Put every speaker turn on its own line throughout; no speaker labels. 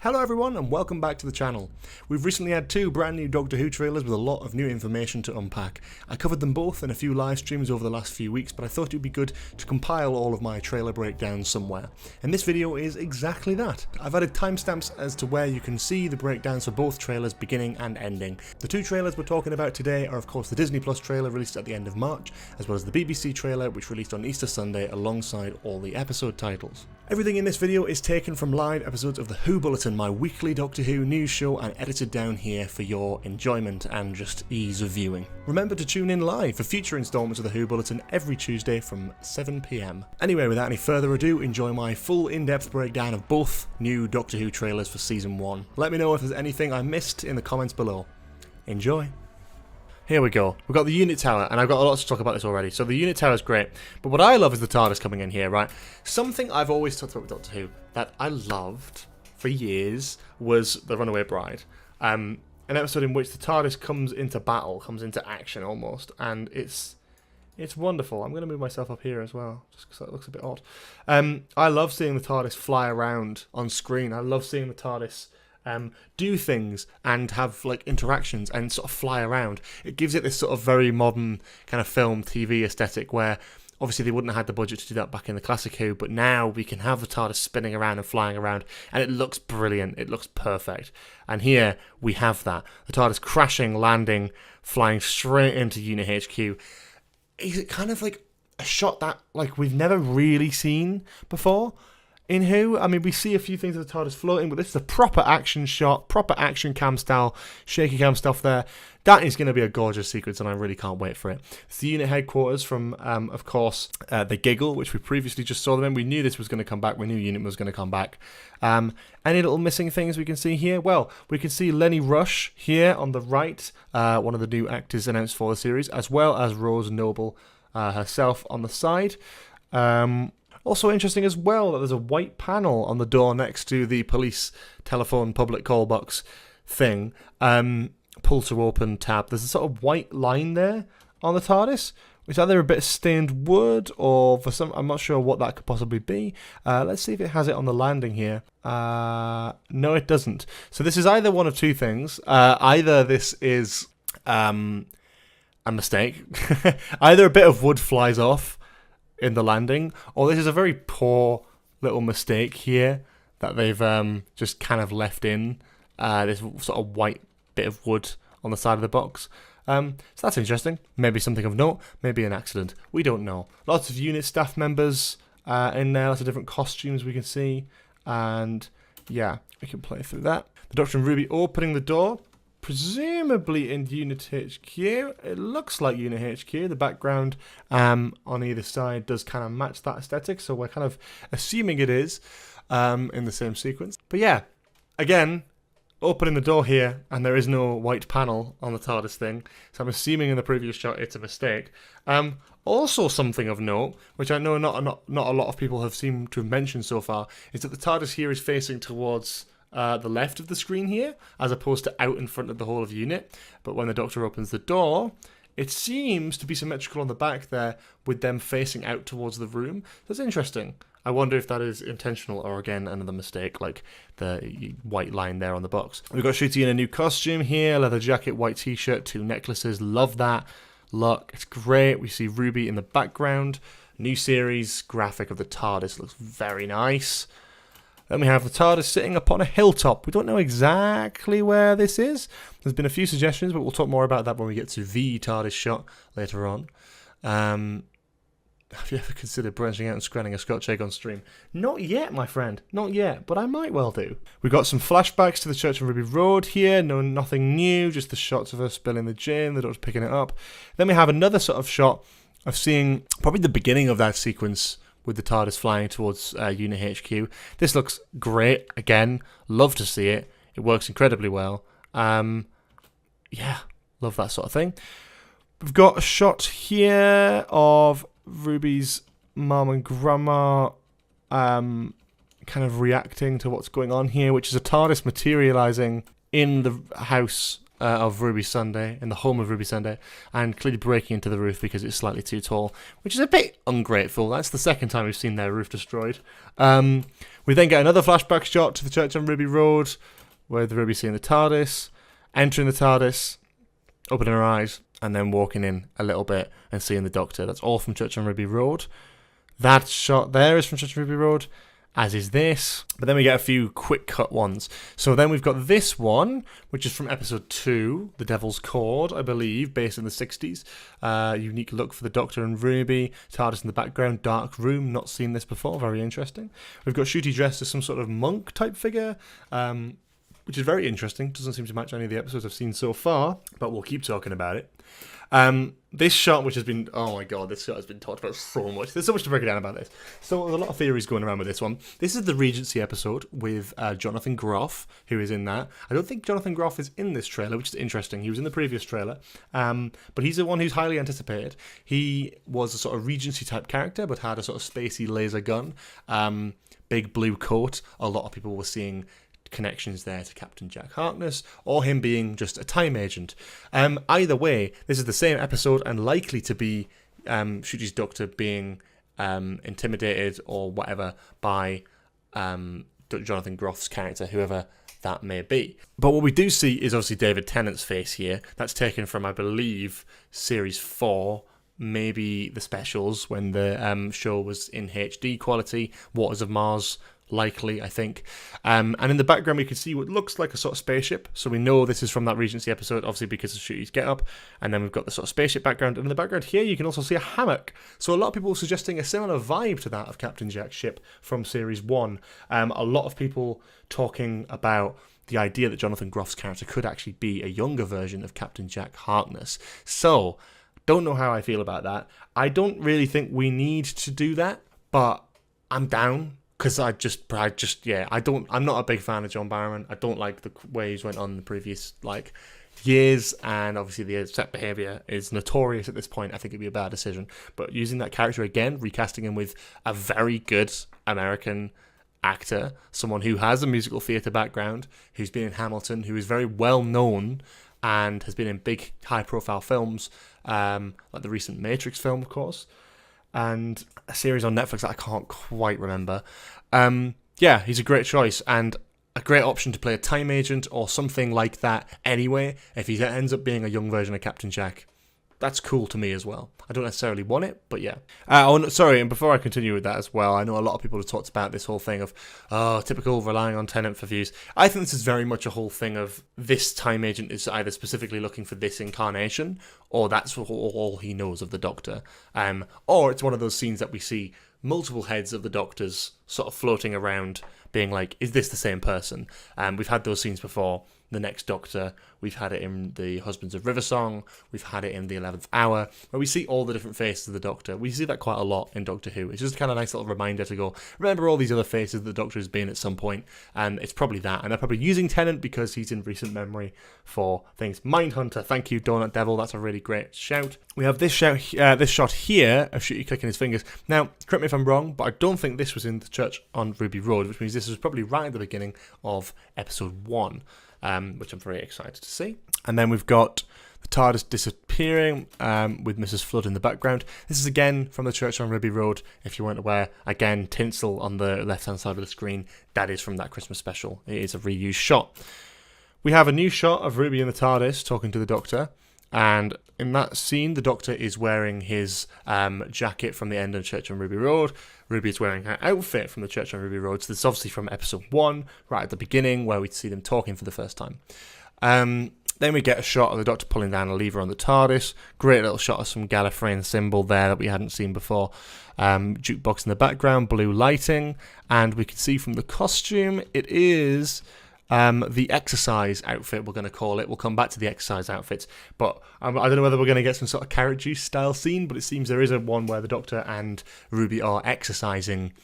Hello everyone and welcome back to the channel. We've recently had two brand new Doctor Who trailers with a lot of new information to unpack. I covered them both in a few live streams over the last few weeks, but I thought it would be good to compile all of my trailer breakdowns somewhere. And this video is exactly that. I've added timestamps as to where you can see the breakdowns for both trailers beginning and ending. The two trailers we're talking about today are of course the Disney Plus trailer released at the end of March, as well as the BBC trailer which released on Easter Sunday alongside all the episode titles. Everything in this video is taken from live episodes of the Who Bulletin, my weekly Doctor Who news show, and edited down here for your enjoyment and just ease of viewing. Remember to tune in live for future installments of the Who Bulletin every Tuesday from 7 PM. Anyway, without any further ado, enjoy my full in-depth breakdown of both new Doctor Who trailers for Season 1. Let me know if there's anything I missed in the comments below. Enjoy! Here we go. We've got the unit tower, and I've got a lot to talk about this already. So the unit tower is great, but what I love is the TARDIS coming in here, right? Something I've always talked about with Doctor Who that I loved for years was the Runaway Bride. An episode in which the TARDIS comes into battle, comes into action almost, and it's wonderful. I'm going to move myself up here as well, just because that looks a bit odd. I love seeing the TARDIS fly around on screen. I love seeing the TARDIS do things and have like interactions and sort of fly around. It gives it this sort of very modern kind of film TV aesthetic where obviously they wouldn't have had the budget to do that back in the classic Who, but now we can have the TARDIS spinning around and flying around and it looks brilliant, it looks perfect. And here we have that. The TARDIS crashing, landing, flying straight into Unit HQ. Is it kind of like a shot that like we've never really seen before in Who? I mean, we see a few things of the TARDIS floating, but this is a proper action shot, proper action cam style, shaky cam stuff there. That is going to be a gorgeous sequence, and I really can't wait for it. It's the unit headquarters from, of course, the Giggle, which we previously just saw them in. We knew this was going to come back. We knew Unit was going to come back. Any little missing things we can see here? Well, we can see Lenny Rush here on the right, one of the new actors announced for the series, as well as Rose Noble herself on the side. Also interesting as well that there's a white panel on the door next to the police telephone public call box thing. Pull to open tab. There's a sort of white line there on the TARDIS, which is either a bit of stained wood or for some, I'm not sure what that could possibly be. Let's see if it has it on the landing here. No, it doesn't. So this is either one of two things. Either this is a mistake. Either a bit of wood flies off in the landing, or this is a very poor little mistake here that they've just kind of left in this sort of white bit of wood on the side of the box. So that's interesting. Maybe something of note, maybe an accident. We don't know. Lots of unit staff members in there, lots of different costumes we can see, and yeah, we can play through that. The Doctor and Ruby opening the door, presumably in Unit HQ. It looks like Unit HQ. The background on either side does kind of match that aesthetic, so we're kind of assuming it is in the same sequence. But yeah, again, opening the door here, and there is no white panel on the TARDIS thing, so I'm assuming in the previous shot it's a mistake. Also something of note, which I know not a lot of people have seemed to have mentioned so far, is that the TARDIS here is facing towards the left of the screen here, as opposed to out in front of the whole of Unit. But when the Doctor opens the door, it seems to be symmetrical on the back there, with them facing out towards the room. That's interesting. I wonder if that is intentional or, again, another mistake, like the white line there on the box. We've got Shooty in a new costume here, leather jacket, white t-shirt, 2 necklaces. Love that look. It's great. We see Ruby in the background. New series graphic of the TARDIS looks very nice. Then we have the TARDIS sitting upon a hilltop. We don't know exactly where this is. There's been a few suggestions, but we'll talk more about that when we get to the TARDIS shot later on. Have you ever considered branching out and scanning a Scotch egg on stream? Not yet, my friend. Not yet, but I might well do. We've got some flashbacks to the Church of Ruby Road here. No, nothing new, just the shots of her spilling the gin, the Doctor's picking it up. Then we have another sort of shot of seeing probably the beginning of that sequence with the TARDIS flying towards Unit HQ. This looks great. Again, love to see it. It works incredibly well. Yeah, love that sort of thing. We've got a shot here of Ruby's mum and grandma kind of reacting to what's going on here, which is a TARDIS materialising in the house of Ruby Sunday, in the home of Ruby Sunday, and clearly breaking into the roof because it's slightly too tall, which is a bit ungrateful. That's the second time we've seen their roof destroyed. We then get another flashback shot to the church on Ruby Road, where the Ruby's seeing the TARDIS, entering the TARDIS, opening her eyes, and then walking in a little bit and seeing the Doctor. That's all from Church on Ruby Road. That shot there is from Church on Ruby Road, as is this. But then we get a few quick cut ones. So then we've got this one, which is from episode 2, The Devil's Chord, I believe, based in the 60s. Unique look for the Doctor and Ruby. TARDIS in the background, dark room. Not seen this before, very interesting. We've got Ncuti dressed as some sort of monk type figure, which is very interesting. Doesn't seem to match any of the episodes I've seen so far, but we'll keep talking about it. This shot, which has been, oh my god, this shot has been talked about so much. There's so much to break it down about this. So there's a lot of theories going around with this one. This is the Regency episode with Jonathan Groff, who is in that. I don't think Jonathan Groff is in this trailer, which is interesting. He was in the previous trailer, but he's the one who's highly anticipated. He was a sort of Regency type character, but had a sort of spacey laser gun, big blue coat. A lot of people were seeing connections there to Captain Jack Harkness, or him being just a time agent. Either way, this is the same episode and likely to be Ncuti's Doctor being intimidated or whatever by Jonathan Groff's character, whoever that may be. But what we do see is obviously David Tennant's face here. That's taken from, I believe, Series 4, maybe the specials, when the show was in HD quality, Waters of Mars, likely, I think. And in the background, we can see what looks like a sort of spaceship. So we know this is from that Regency episode, obviously because of Ncuti's get-up. And then we've got the sort of spaceship background. And in the background here, you can also see a hammock. So a lot of people are suggesting a similar vibe to that of Captain Jack's ship from Series 1. A lot of people talking about the idea that Jonathan Groff's character could actually be a younger version of Captain Jack Harkness. So, don't know how I feel about that. I don't really think we need to do that, but I'm down. Because I'm not a big fan of John Barrowman. I don't like the way he's went on the previous years, and obviously the set behaviour is notorious at this point. I think it'd be a bad decision. But using that character again, recasting him with a very good American actor, someone who has a musical theatre background, who's been in Hamilton, who is very well known and has been in big high-profile films, like the recent Matrix film, of course, and a series on Netflix that I can't quite remember. He's a great choice and a great option to play a time agent or something like that anyway. If he ends up being a young version of Captain Jack, that's cool to me as well. I don't necessarily want it, but yeah. And before I continue with that as well, I know a lot of people have talked about this whole thing of, typical relying on Tennant for views. I think this is very much a whole thing of this time agent is either specifically looking for this incarnation, or that's all he knows of the Doctor. Or it's one of those scenes that we see multiple heads of the Doctors sort of floating around, being like, is this the same person? We've had those scenes before. The Next Doctor, we've had it in The Husbands of Riversong, we've had it in The 11th Hour, where we see all the different faces of the Doctor. We see that quite a lot in Doctor Who. It's just kind of a nice little reminder to go, remember all these other faces the Doctor has been at some point, and it's probably that. And they're probably using Tennant because he's in recent memory for things. Mindhunter, thank you, Donut Devil, that's a really great shout. We have this shot here of Ncuti clicking his fingers. Now, correct me if I'm wrong, but I don't think this was in the church on Ruby Road, which means this was probably right at the beginning of episode 1. Which I'm very excited to see. And then we've got the TARDIS disappearing with Mrs. Flood in the background. This is again from the church on Ruby Road, if you weren't aware. Again, tinsel on the left-hand side of the screen. That is from that Christmas special. It is a reused shot. We have a new shot of Ruby in the TARDIS talking to the Doctor. And in that scene, the Doctor is wearing his jacket from the end of Church on Ruby Road. Ruby is wearing her outfit from the Church on Ruby Road. So this is obviously from episode 1, right at the beginning, where we see them talking for the first time. Then we get a shot of the Doctor pulling down a lever on the TARDIS. Great little shot of some Gallifreyan symbol there that we hadn't seen before. Jukebox in the background, blue lighting. And we can see from the costume, it is the exercise outfit, we're going to call it. We'll come back to the exercise outfits, but I don't know whether we're going to get some sort of carrot juice style scene, but it seems there is a one where the Doctor and Ruby are exercising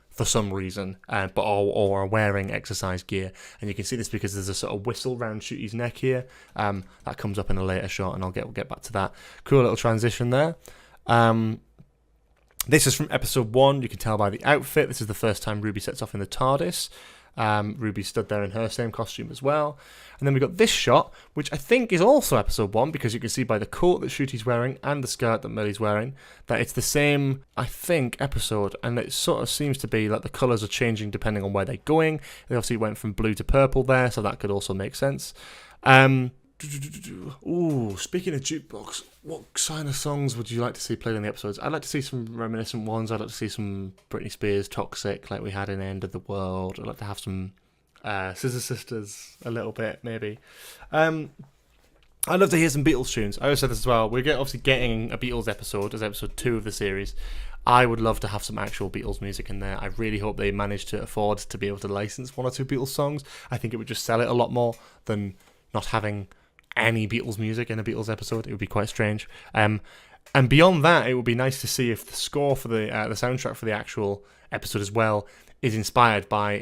for some reason, or are wearing exercise gear, and you can see this because there's a sort of whistle round Ncuti's neck here. That comes up in a later shot, and we'll get back to that. Cool little transition there. This is from episode 1. You can tell by the outfit. This is the first time Ruby sets off in the TARDIS. Ruby stood there in her same costume as well. And then we got this shot, which I think is also episode 1, because you can see by the coat that Shooty's wearing and the skirt that Millie's wearing that it's the same, I think, episode. And it sort of seems to be like the colours are changing depending on where they're going. They obviously went from blue to purple there, so that could also make sense. Ooh, speaking of jukebox, what kind of songs would you like to see played in the episodes? I'd like to see some reminiscent ones. I'd like to see some Britney Spears, Toxic, like we had in End of the World. I'd like to have some Scissor Sisters a little bit, maybe. I'd love to hear some Beatles tunes. I always said this as well. We're obviously getting a Beatles episode as episode 2 of the series. I would love to have some actual Beatles music in there. I really hope they manage to afford to be able to license 1 or 2 Beatles songs. I think it would just sell it a lot more than not having any Beatles music in a Beatles episode. It would be quite strange. And beyond that, it would be nice to see if the score for the soundtrack for the actual episode as well is inspired by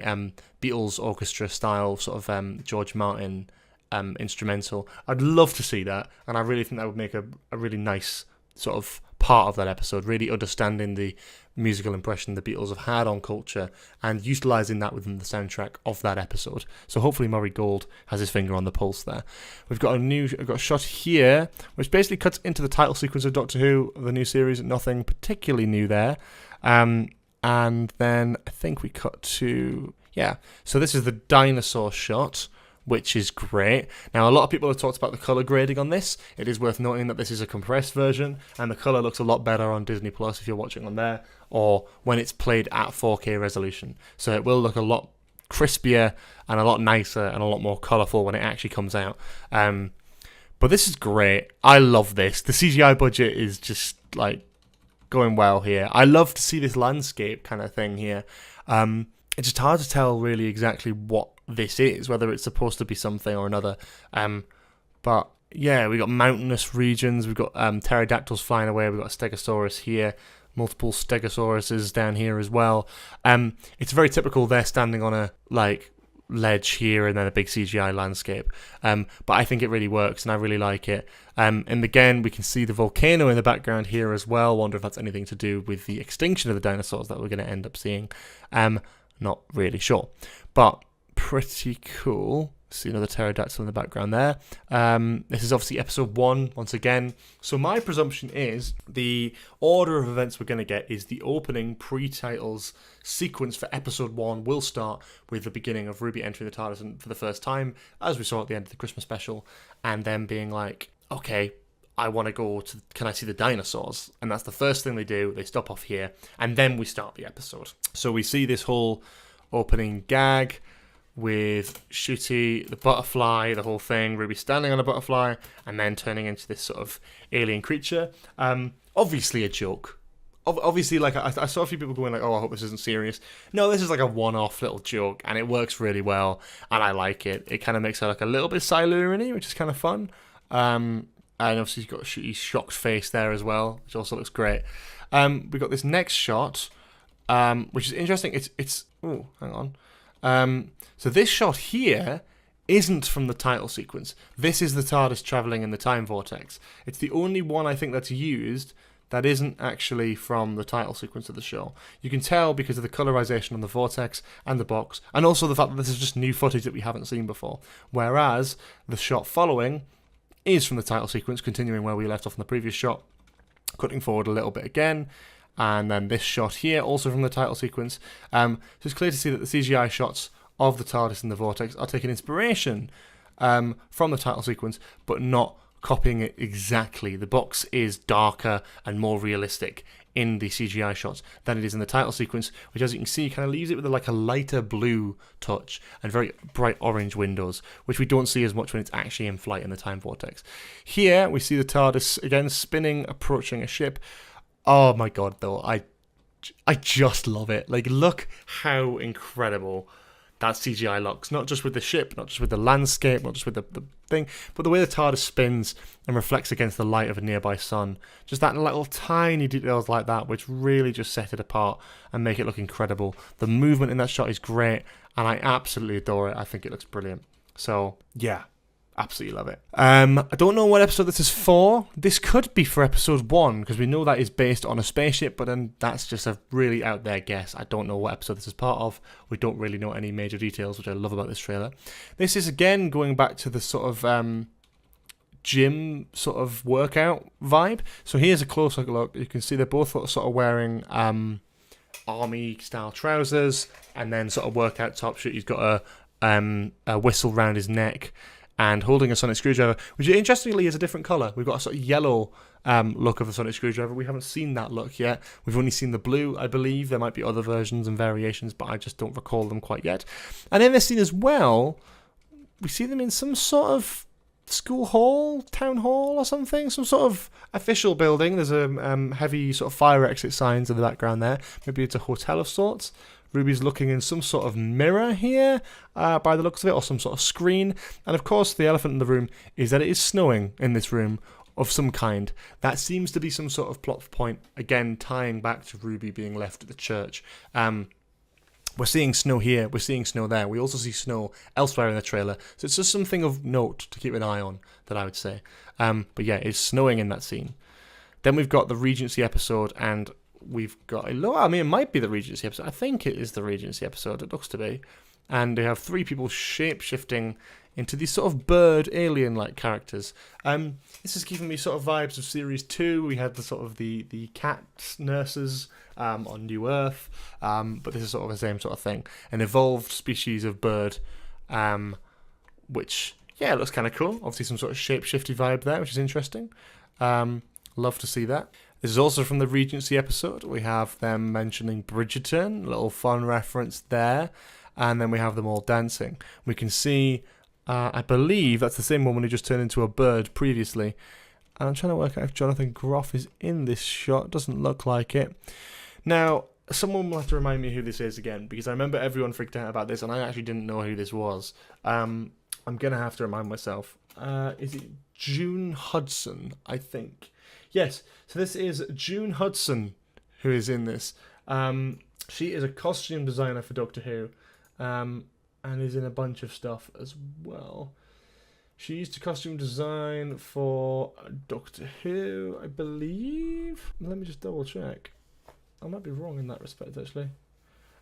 Beatles orchestra style sort of George Martin instrumental. I'd love to see that, and I really think that would make a really nice sort of part of that episode, really understanding the musical impression the Beatles have had on culture and utilising that within the soundtrack of that episode. So hopefully Murray Gold has his finger on the pulse there. We've got a shot here which basically cuts into the title sequence of Doctor Who, the new series. Nothing particularly new there. And then I think we cut to, so this is the dinosaur shot, which is great. Now, a lot of people have talked about the colour grading on this. It is worth noting that this is a compressed version, and the colour looks a lot better on Disney Plus if you're watching on there, or when it's played at 4K resolution. So it will look a lot crispier and a lot nicer and a lot more colourful when it actually comes out. But this is great. I love this. The CGI budget is just like going well here. I love to see this landscape kind of thing here. It's just hard to tell really exactly what this is, whether it's supposed to be something or another. But yeah, we got mountainous regions, we've got pterodactyls flying away, we've got a stegosaurus here, multiple stegosauruses down here as well. It's very typical they're standing on a ledge here and then a big CGI landscape. But I think it really works and I really like it. And again, we can see the volcano in the background here as well. Wonder if that's anything to do with the extinction of the dinosaurs that we're going to end up seeing. Not really sure, but pretty cool. See another pterodactyl in the background there. This is obviously episode 1 once again. So my presumption is the order of events we're going to get is the opening pre-titles sequence for episode 1 will start with the beginning of Ruby entering the TARDIS for the first time, as we saw at the end of the Christmas special, and then being like, okay, I want to go to, can I see the dinosaurs? And that's the first thing they do. They stop off here, and then we start the episode. So we see this whole opening gag with Shooty, the butterfly, the whole thing, Ruby standing on a butterfly, and then turning into this sort of alien creature. Obviously a joke. Obviously, like, I saw a few people going like, oh, I hope this isn't serious. No, this is like a one-off little joke, and it works really well, and I like it. It kind of makes her like a little bit Silurian-y, which is kind of fun. And obviously you've got Shooty's shocked face there as well, which also looks great. We've got this next shot, which is interesting. It's oh, hang on. So this shot here isn't from the title sequence. This is the TARDIS travelling in the time vortex. It's the only one I think that's used that isn't actually from the title sequence of the show. You can tell because of the colorization on the vortex and the box, and also the fact that this is just new footage that we haven't seen before. Whereas the shot following is from the title sequence, continuing where we left off in the previous shot, cutting forward a little bit again, and then this shot here, also from the title sequence. So it's clear to see that the CGI shots of the TARDIS and the Vortex are taking inspiration from the title sequence, but not copying it exactly. The box is darker and more realistic in the CGI shots than it is in the title sequence, which, as you can see, kind of leaves it with a lighter blue touch and very bright orange windows, which we don't see as much when it's actually in flight in the time vortex. Here we see the TARDIS again spinning, approaching a ship. Oh my god, though, I just love it. Like, look how incredible that CGI looks, not just with the ship, not just with the landscape, not just with the thing, but the way the TARDIS spins and reflects against the light of a nearby sun. Just that little tiny details like that, which really just set it apart and make it look incredible. The movement in that shot is great, and I absolutely adore it. I think it looks brilliant. So, yeah, Absolutely love it. I don't know what episode this is for. This could be for episode 1, because we know that is based on a spaceship, but then that's just a really out there guess. I don't know what episode this is part of. We don't really know any major details, which I love about this trailer. This is, again, going back to the sort of gym sort of workout vibe. So here's a closer look. You can see they're both sort of wearing army-style trousers and then sort of workout top shirt. He's got a whistle around his neck and holding a sonic screwdriver, which interestingly is a different colour. We've got a sort of yellow look of the sonic screwdriver. We haven't seen that look yet. We've only seen the blue, I believe. There might be other versions and variations, but I just don't recall them quite yet. And in this scene as well, we see them in some sort of school hall, town hall or something, some sort of official building. There's a heavy sort of fire exit signs in the background there. Maybe it's a hotel of sorts. Ruby's looking in some sort of mirror here, by the looks of it, or some sort of screen. And of course, the elephant in the room is that it is snowing in this room of some kind. That seems to be some sort of plot point, again, tying back to Ruby being left at the church. We're seeing snow here, we're seeing snow there. We also see snow elsewhere in the trailer. So it's just something of note to keep an eye on, that I would say. But yeah, it's snowing in that scene. Then we've got the Regency episode, and we've got it might be the Regency episode. I think it is the Regency episode. It looks to be. And they have 3 people shape-shifting into these sort of bird alien-like characters. This is giving me sort of vibes of Series 2. We had the sort of the cat nurses on New Earth. But this is sort of the same sort of thing. An evolved species of bird, which, yeah, looks kind of cool. Obviously some sort of shape-shifty vibe there, which is interesting. Love to see that. This is also from the Regency episode. We have them mentioning Bridgerton, a little fun reference there. And then we have them all dancing. We can see, I believe that's the same woman who just turned into a bird previously. And I'm trying to work out if Jonathan Groff is in this shot. Doesn't look like it. Now, someone will have to remind me who this is again, because I remember everyone freaked out about this, and I actually didn't know who this was. I'm going to have to remind myself. Is it June Hudson, I think? Yes, so this is June Hudson who is in this. She is a costume designer for Doctor Who, and is in a bunch of stuff as well. She used to costume design for Doctor Who, I believe. Let me just double check. I might be wrong in that respect, actually.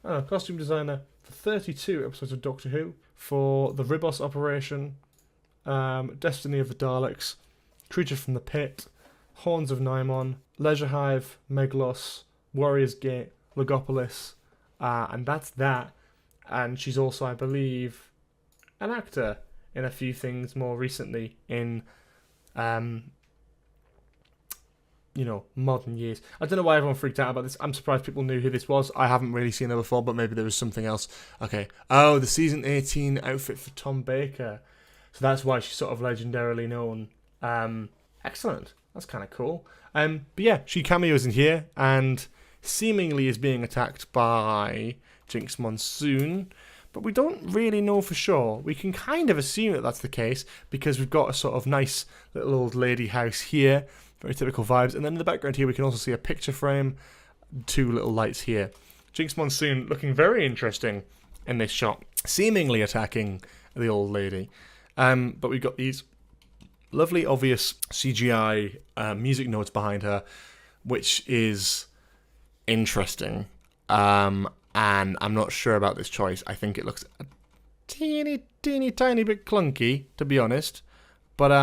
Costume designer for 32 episodes of Doctor Who, for the Ribos Operation, Destiny of the Daleks, Creature from the Pit, Horns of Nymon, Leisure Hive, Meglos, Warrior's Gate, Logopolis, and that's that. And she's also, I believe, an actor in a few things more recently in, modern years. I don't know why everyone freaked out about this. I'm surprised people knew who this was. I haven't really seen her before, but maybe there was something else. Okay. Oh, the season 18 outfit for Tom Baker. So that's why she's sort of legendarily known. Excellent. That's kind of cool. But yeah, she cameos in here and seemingly is being attacked by Jinx Monsoon, but we don't really know for sure. We can kind of assume that that's the case because we've got a sort of nice little old lady house here, very typical vibes, and then in the background here we can also see a picture frame, 2 little lights here. Jinx Monsoon looking very interesting in this shot, seemingly attacking the old lady. But we've got these lovely, obvious CGI music notes behind her, which is interesting. And I'm not sure about this choice. I think it looks a teeny tiny bit clunky, to be honest. But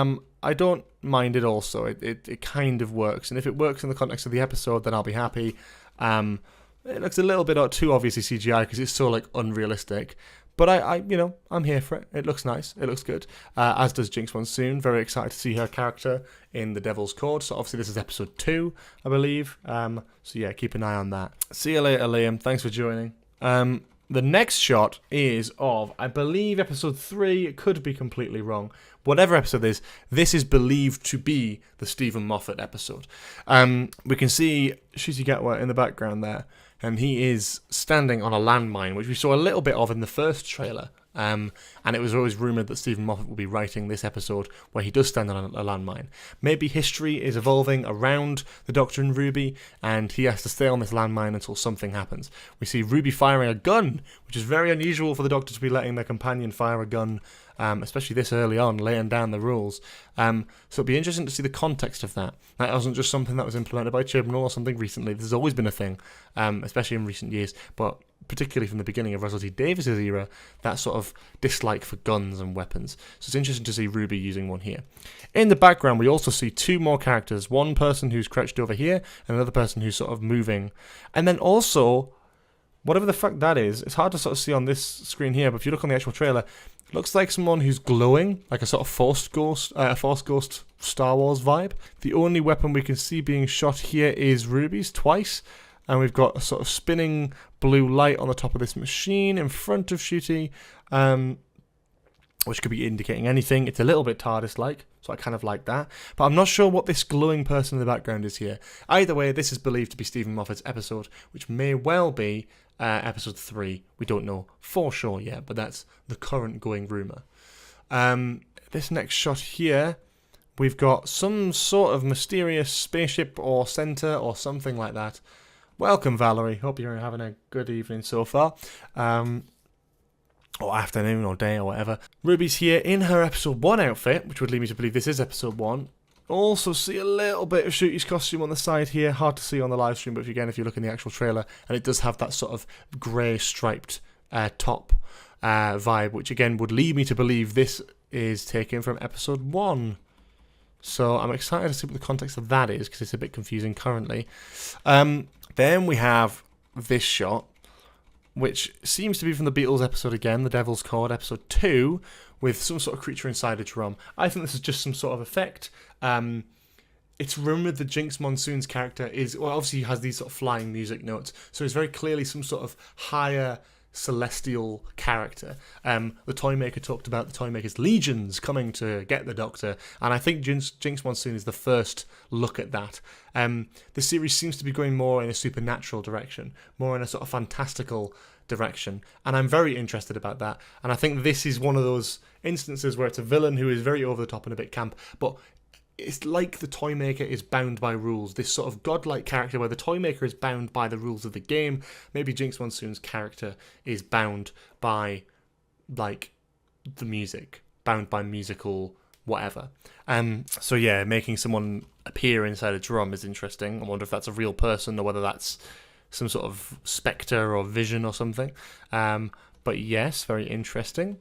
I don't mind it also. It kind of works. And if it works in the context of the episode, then I'll be happy. It looks a little bit too obviously CGI because it's so unrealistic. But I'm here for it. It looks nice. It looks good. As does Jinx Monsoon. Very excited to see her character in The Devil's Chord. So obviously this is episode 2, I believe. So yeah, keep an eye on that. See you later, Liam. Thanks for joining. The next shot is of, I believe, episode 3. It could be completely wrong. Whatever episode this is believed to be the Stephen Moffat episode. We can see Ncuti Gatwa in the background there. And he is standing on a landmine, which we saw a little bit of in the first trailer And it was always rumoured that Stephen Moffat will be writing this episode where he does stand on a landmine. Maybe history is evolving around the Doctor and Ruby, and he has to stay on this landmine until something happens. We see Ruby firing a gun, which is very unusual for the Doctor to be letting their companion fire a gun, especially this early on, laying down the rules. So it'll be interesting to see the context of that. That wasn't just something that was implemented by Chibnall or something recently. This has always been a thing, especially in recent years, but particularly from the beginning of Russell T Davies's era, that sort of dislike for guns and weapons. So it's interesting to see Ruby using one here. In the background, we also see two more characters. One person who's crouched over here, and another person who's sort of moving. And then also, whatever the fuck that is, it's hard to sort of see on this screen here, but if you look on the actual trailer, it looks like someone who's glowing, like a sort of Force Ghost Star Wars vibe. The only weapon we can see being shot here is Ruby's twice. And we've got a sort of spinning blue light on the top of this machine in front of Shooty, which could be indicating anything. It's a little bit TARDIS-like, so I kind of like that. But I'm not sure what this glowing person in the background is here. Either way, this is believed to be Stephen Moffat's episode, which may well be episode 3. We don't know for sure yet, but that's the current going rumour. This next shot here, we've got some sort of mysterious spaceship or centre or something like that. Welcome, Valerie. Hope you're having a good evening so far. Or afternoon or day or whatever. Ruby's here in her episode 1 outfit, which would lead me to believe this is episode 1. Also see a little bit of Shooty's costume on the side here. Hard to see on the live stream, but again, if you look in the actual trailer, and it does have that sort of grey striped top vibe, which again would lead me to believe this is taken from episode 1. So I'm excited to see what the context of that is, because it's a bit confusing currently. Then we have this shot, which seems to be from the Beatles episode again, The Devil's Chord, episode 2, with some sort of creature inside a drum. I think this is just some sort of effect. It's rumoured that Jinx Monsoon's character is, well, obviously he has these sort of flying music notes, so it's very clearly some sort of higher celestial character. The Toymaker talked about the Toymaker's legions coming to get the Doctor, and I think Jinx Monsoon is the first look at that. The series seems to be going more in a supernatural direction, more in a sort of fantastical direction, and I'm very interested about that. And I think this is one of those instances where it's a villain who is very over the top and a bit camp, but it's like the Toymaker is bound by rules, this sort of godlike character where the Toymaker is bound by the rules of the game. Maybe Jinx Monsoon's character is bound by, like, the music, bound by musical whatever. So yeah, making someone appear inside a drum is interesting. I wonder if that's a real person or whether that's some sort of spectre or vision or something. But yes, very interesting.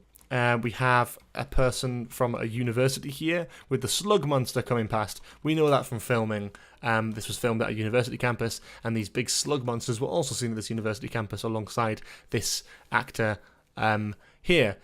We have a person from a university here with the slug monster coming past. We know that from filming. This was filmed at a university campus, and these big slug monsters were also seen at this university campus alongside this actor here.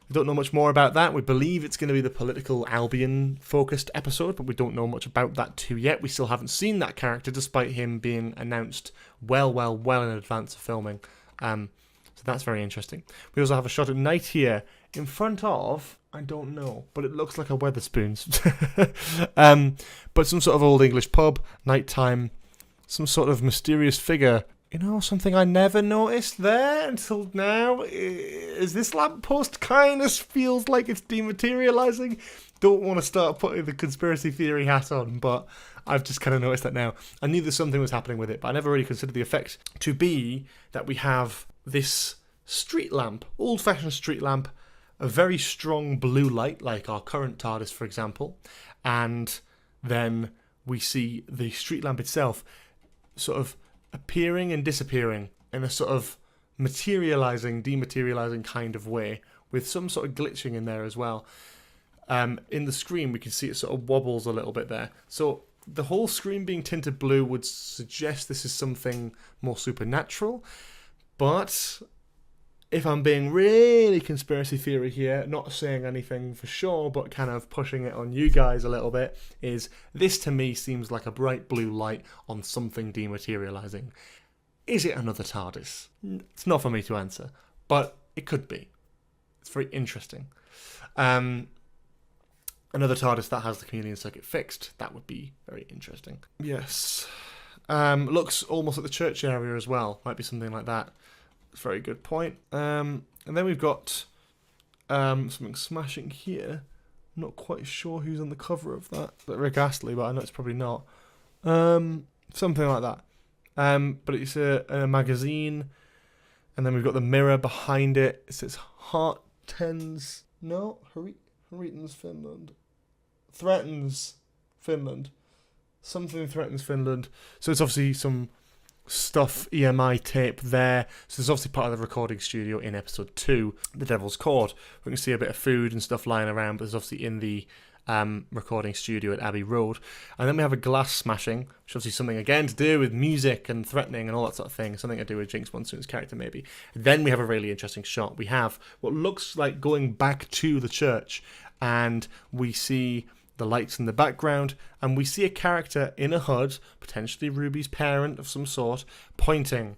We don't know much more about that. We believe it's going to be the political Albion-focused episode, but we don't know much about that too yet. We still haven't seen that character, despite him being announced well in advance of filming. So that's very interesting. We also have a shot at night here in front of, I don't know, but it looks like a Weatherspoons. But some sort of old English pub, nighttime, some sort of mysterious figure. You know, something I never noticed there until now is this lamppost kind of feels like it's dematerializing. Don't want to start putting the conspiracy theory hat on, but I've just kind of noticed that now. I knew that something was happening with it, but I never really considered the effect to be that we have this street lamp, old-fashioned street lamp, a very strong blue light, like our current TARDIS, for example, and then we see the street lamp itself sort of appearing and disappearing in a sort of materializing, dematerializing kind of way, with some sort of glitching in there as well. In the screen, we can see it sort of wobbles a little bit there. So the whole screen being tinted blue would suggest this is something more supernatural, but if I'm being really conspiracy theory here, not saying anything for sure, but kind of pushing it on you guys a little bit, is this to me seems like a bright blue light on something dematerializing. Is it another TARDIS? It's not for me to answer, but it could be. It's very interesting. Another TARDIS that has the chameleon circuit fixed, that would be very interesting. Yes. Looks almost like the church area as well. Might be something like that. Very good point. And then we've got something smashing here. I'm not quite sure who's on the cover of that. Rick Astley, but I know it's probably not. Something like that. But it's a magazine, and then we've got the mirror behind it. It says Heartens. No, Threatens Finland. Something threatens Finland. So it's obviously some stuff, EMI tape there. So there's obviously part of the recording studio in episode 2, The Devil's Court. We can see a bit of food and stuff lying around, but it's obviously in the recording studio at Abbey Road. And then we have a glass smashing, which is obviously something again to do with music and threatening and all that sort of thing, something to do with Jinx Monsoon's character maybe. Then we have a really interesting shot. We have what looks like going back to the church, and we see the lights in the background, and we see a character in a hood, potentially Ruby's parent of some sort, pointing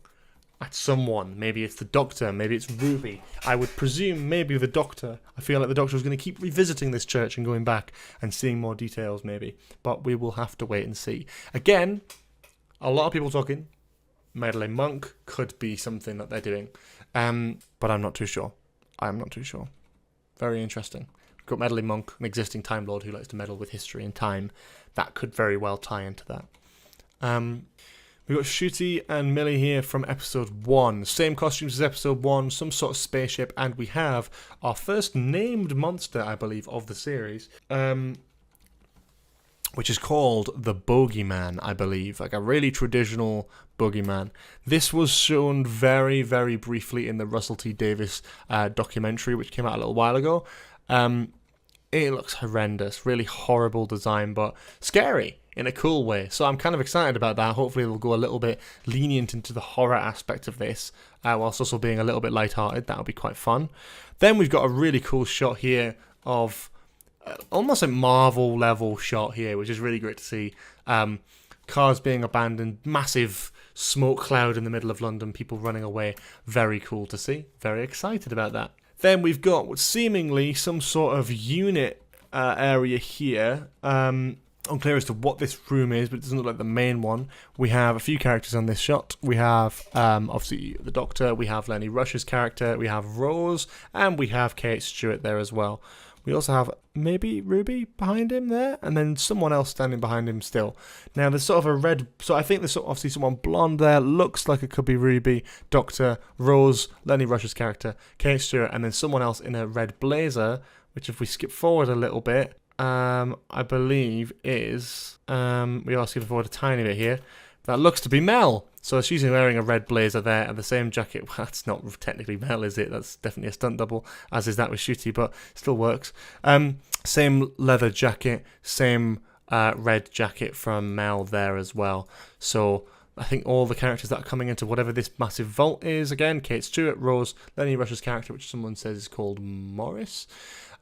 at someone. Maybe it's the Doctor, maybe it's Ruby. I would presume maybe the Doctor. I feel like the Doctor is going to keep revisiting this church and going back and seeing more details maybe, but we will have to wait and see. Again, a lot of people talking Meddling Monk could be something that they're doing, but I'm not too sure. Very interesting. Got Meddling Monk, an existing Time Lord who likes to meddle with history and time. That could very well tie into that. We've got Shooty and Millie here from episode 1. Same costumes as episode 1, some sort of spaceship, and we have our first named monster, I believe, of the series, which is called the Bogeyman, I believe. Like a really traditional Bogeyman. This was shown very, very briefly in the Russell T Davies documentary, which came out a little while ago. It looks horrendous, really horrible design, but scary in a cool way. So I'm kind of excited about that. Hopefully they'll go a little bit lenient into the horror aspect of this, whilst also being a little bit lighthearted. That'll be quite fun. Then we've got a really cool shot here of almost a Marvel level shot here, which is really great to see. Cars being abandoned, massive smoke cloud in the middle of London, people running away. Very cool to see. Very excited about that. Then we've got what's seemingly some sort of unit area here. Unclear as to what this room is, but it doesn't look like the main one. We have a few characters on this shot. We have, obviously, the Doctor. We have Lenny Rush's character. We have Rose. And we have Kate Stewart there as well. We also have maybe Ruby behind him there, and then someone else standing behind him still. Now, there's sort of a red... So I think there's obviously someone blonde there. Looks like it could be Ruby, Doctor, Rose, Lenny Rush's character, Kate Stewart, and then someone else in a red blazer, which if we skip forward a little bit, I believe is... we are skipping forward a tiny bit here. That looks to be Mel. So she's wearing a red blazer there and the same jacket. Well, that's not technically Mel, is it? That's definitely a stunt double, as is that with Shooty, but still works. Same leather jacket, same red jacket from Mel there as well. So I think all the characters that are coming into whatever this massive vault is, again, Kate Stewart, Rose, Lenny Rush's character, which someone says is called Morris.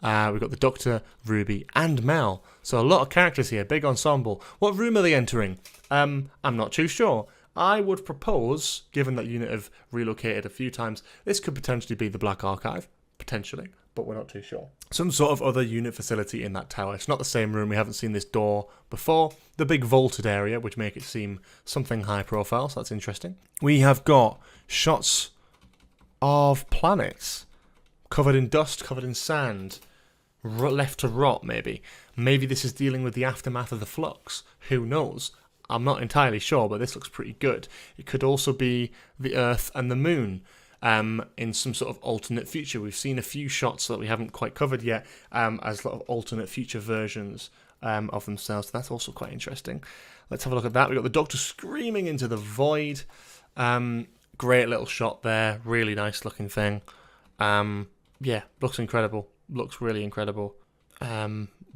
We've got the Doctor, Ruby, and Mel. So a lot of characters here, big ensemble. What room are they entering? I'm not too sure. I would propose, given that unit have relocated a few times, this could potentially be the Black Archive, potentially, but we're not too sure. Some sort of other unit facility in that tower. It's not the same room, we haven't seen this door before. The big vaulted area, which make it seem something high profile, so that's interesting. We have got shots of planets, covered in dust, covered in sand, left to rot maybe. Maybe this is dealing with the aftermath of the flux, who knows? I'm not entirely sure, but this looks pretty good. It could also be the Earth and the Moon in some sort of alternate future. We've seen a few shots that we haven't quite covered yet as a lot of alternate future versions of themselves. So that's also quite interesting. Let's have a look at that. We've got the Doctor screaming into the void. Great little shot there. Really nice looking thing. Yeah, looks incredible. Looks really incredible.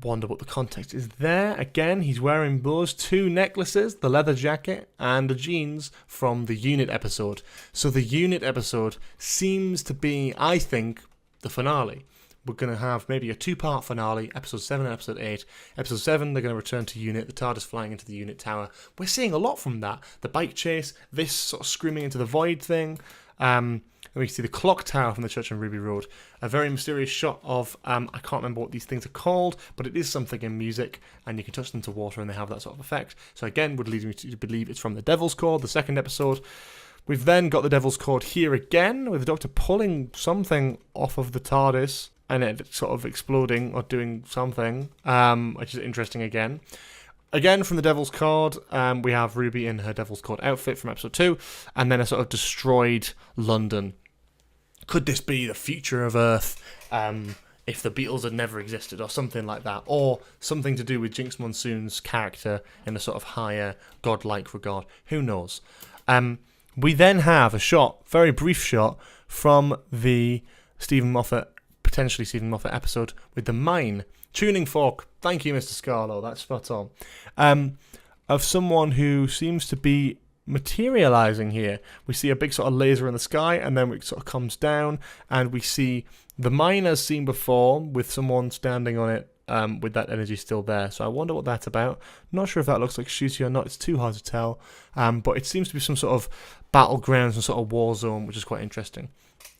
Wonder what the context is there. Again, he's wearing those two necklaces, the leather jacket and the jeans from the unit episode. So the unit episode seems to be, I think, the finale. We're going to have maybe a 2-part finale, episode 7 and episode 8. Episode 7, they're going to return to unit, the TARDIS flying into the unit tower. We're seeing a lot from that. The bike chase, this sort of screaming into the void thing. And we can see the clock tower from the church on Ruby Road. A very mysterious shot of, I can't remember what these things are called, but it is something in music, and you can touch them to water and they have that sort of effect. So again, would lead me to believe it's from the Devil's Cord, the second episode. We've then got the Devil's Cord here again, with the Doctor pulling something off of the TARDIS. and it sort of exploding or doing something, which is interesting again. Again, from the Devil's Cord, we have Ruby in her Devil's Cord outfit from episode 2, and then a sort of destroyed London. Could this be the future of Earth if the Beatles had never existed, or something like that, or something to do with Jinx Monsoon's character in a sort of higher godlike regard? Who knows? We then have a shot, very brief shot, from the potentially Stephen Moffat episode with the mine. Tuning fork, thank you, Mr. Scarlo, that's spot on. Of someone who seems to be materializing here. We see a big sort of laser in the sky, and then it sort of comes down, and we see the mine as seen before, with someone standing on it with that energy still there. So I wonder what that's about. Not sure if that looks like shooty or not, it's too hard to tell. But it seems to be some sort of battleground, some sort of war zone, which is quite interesting.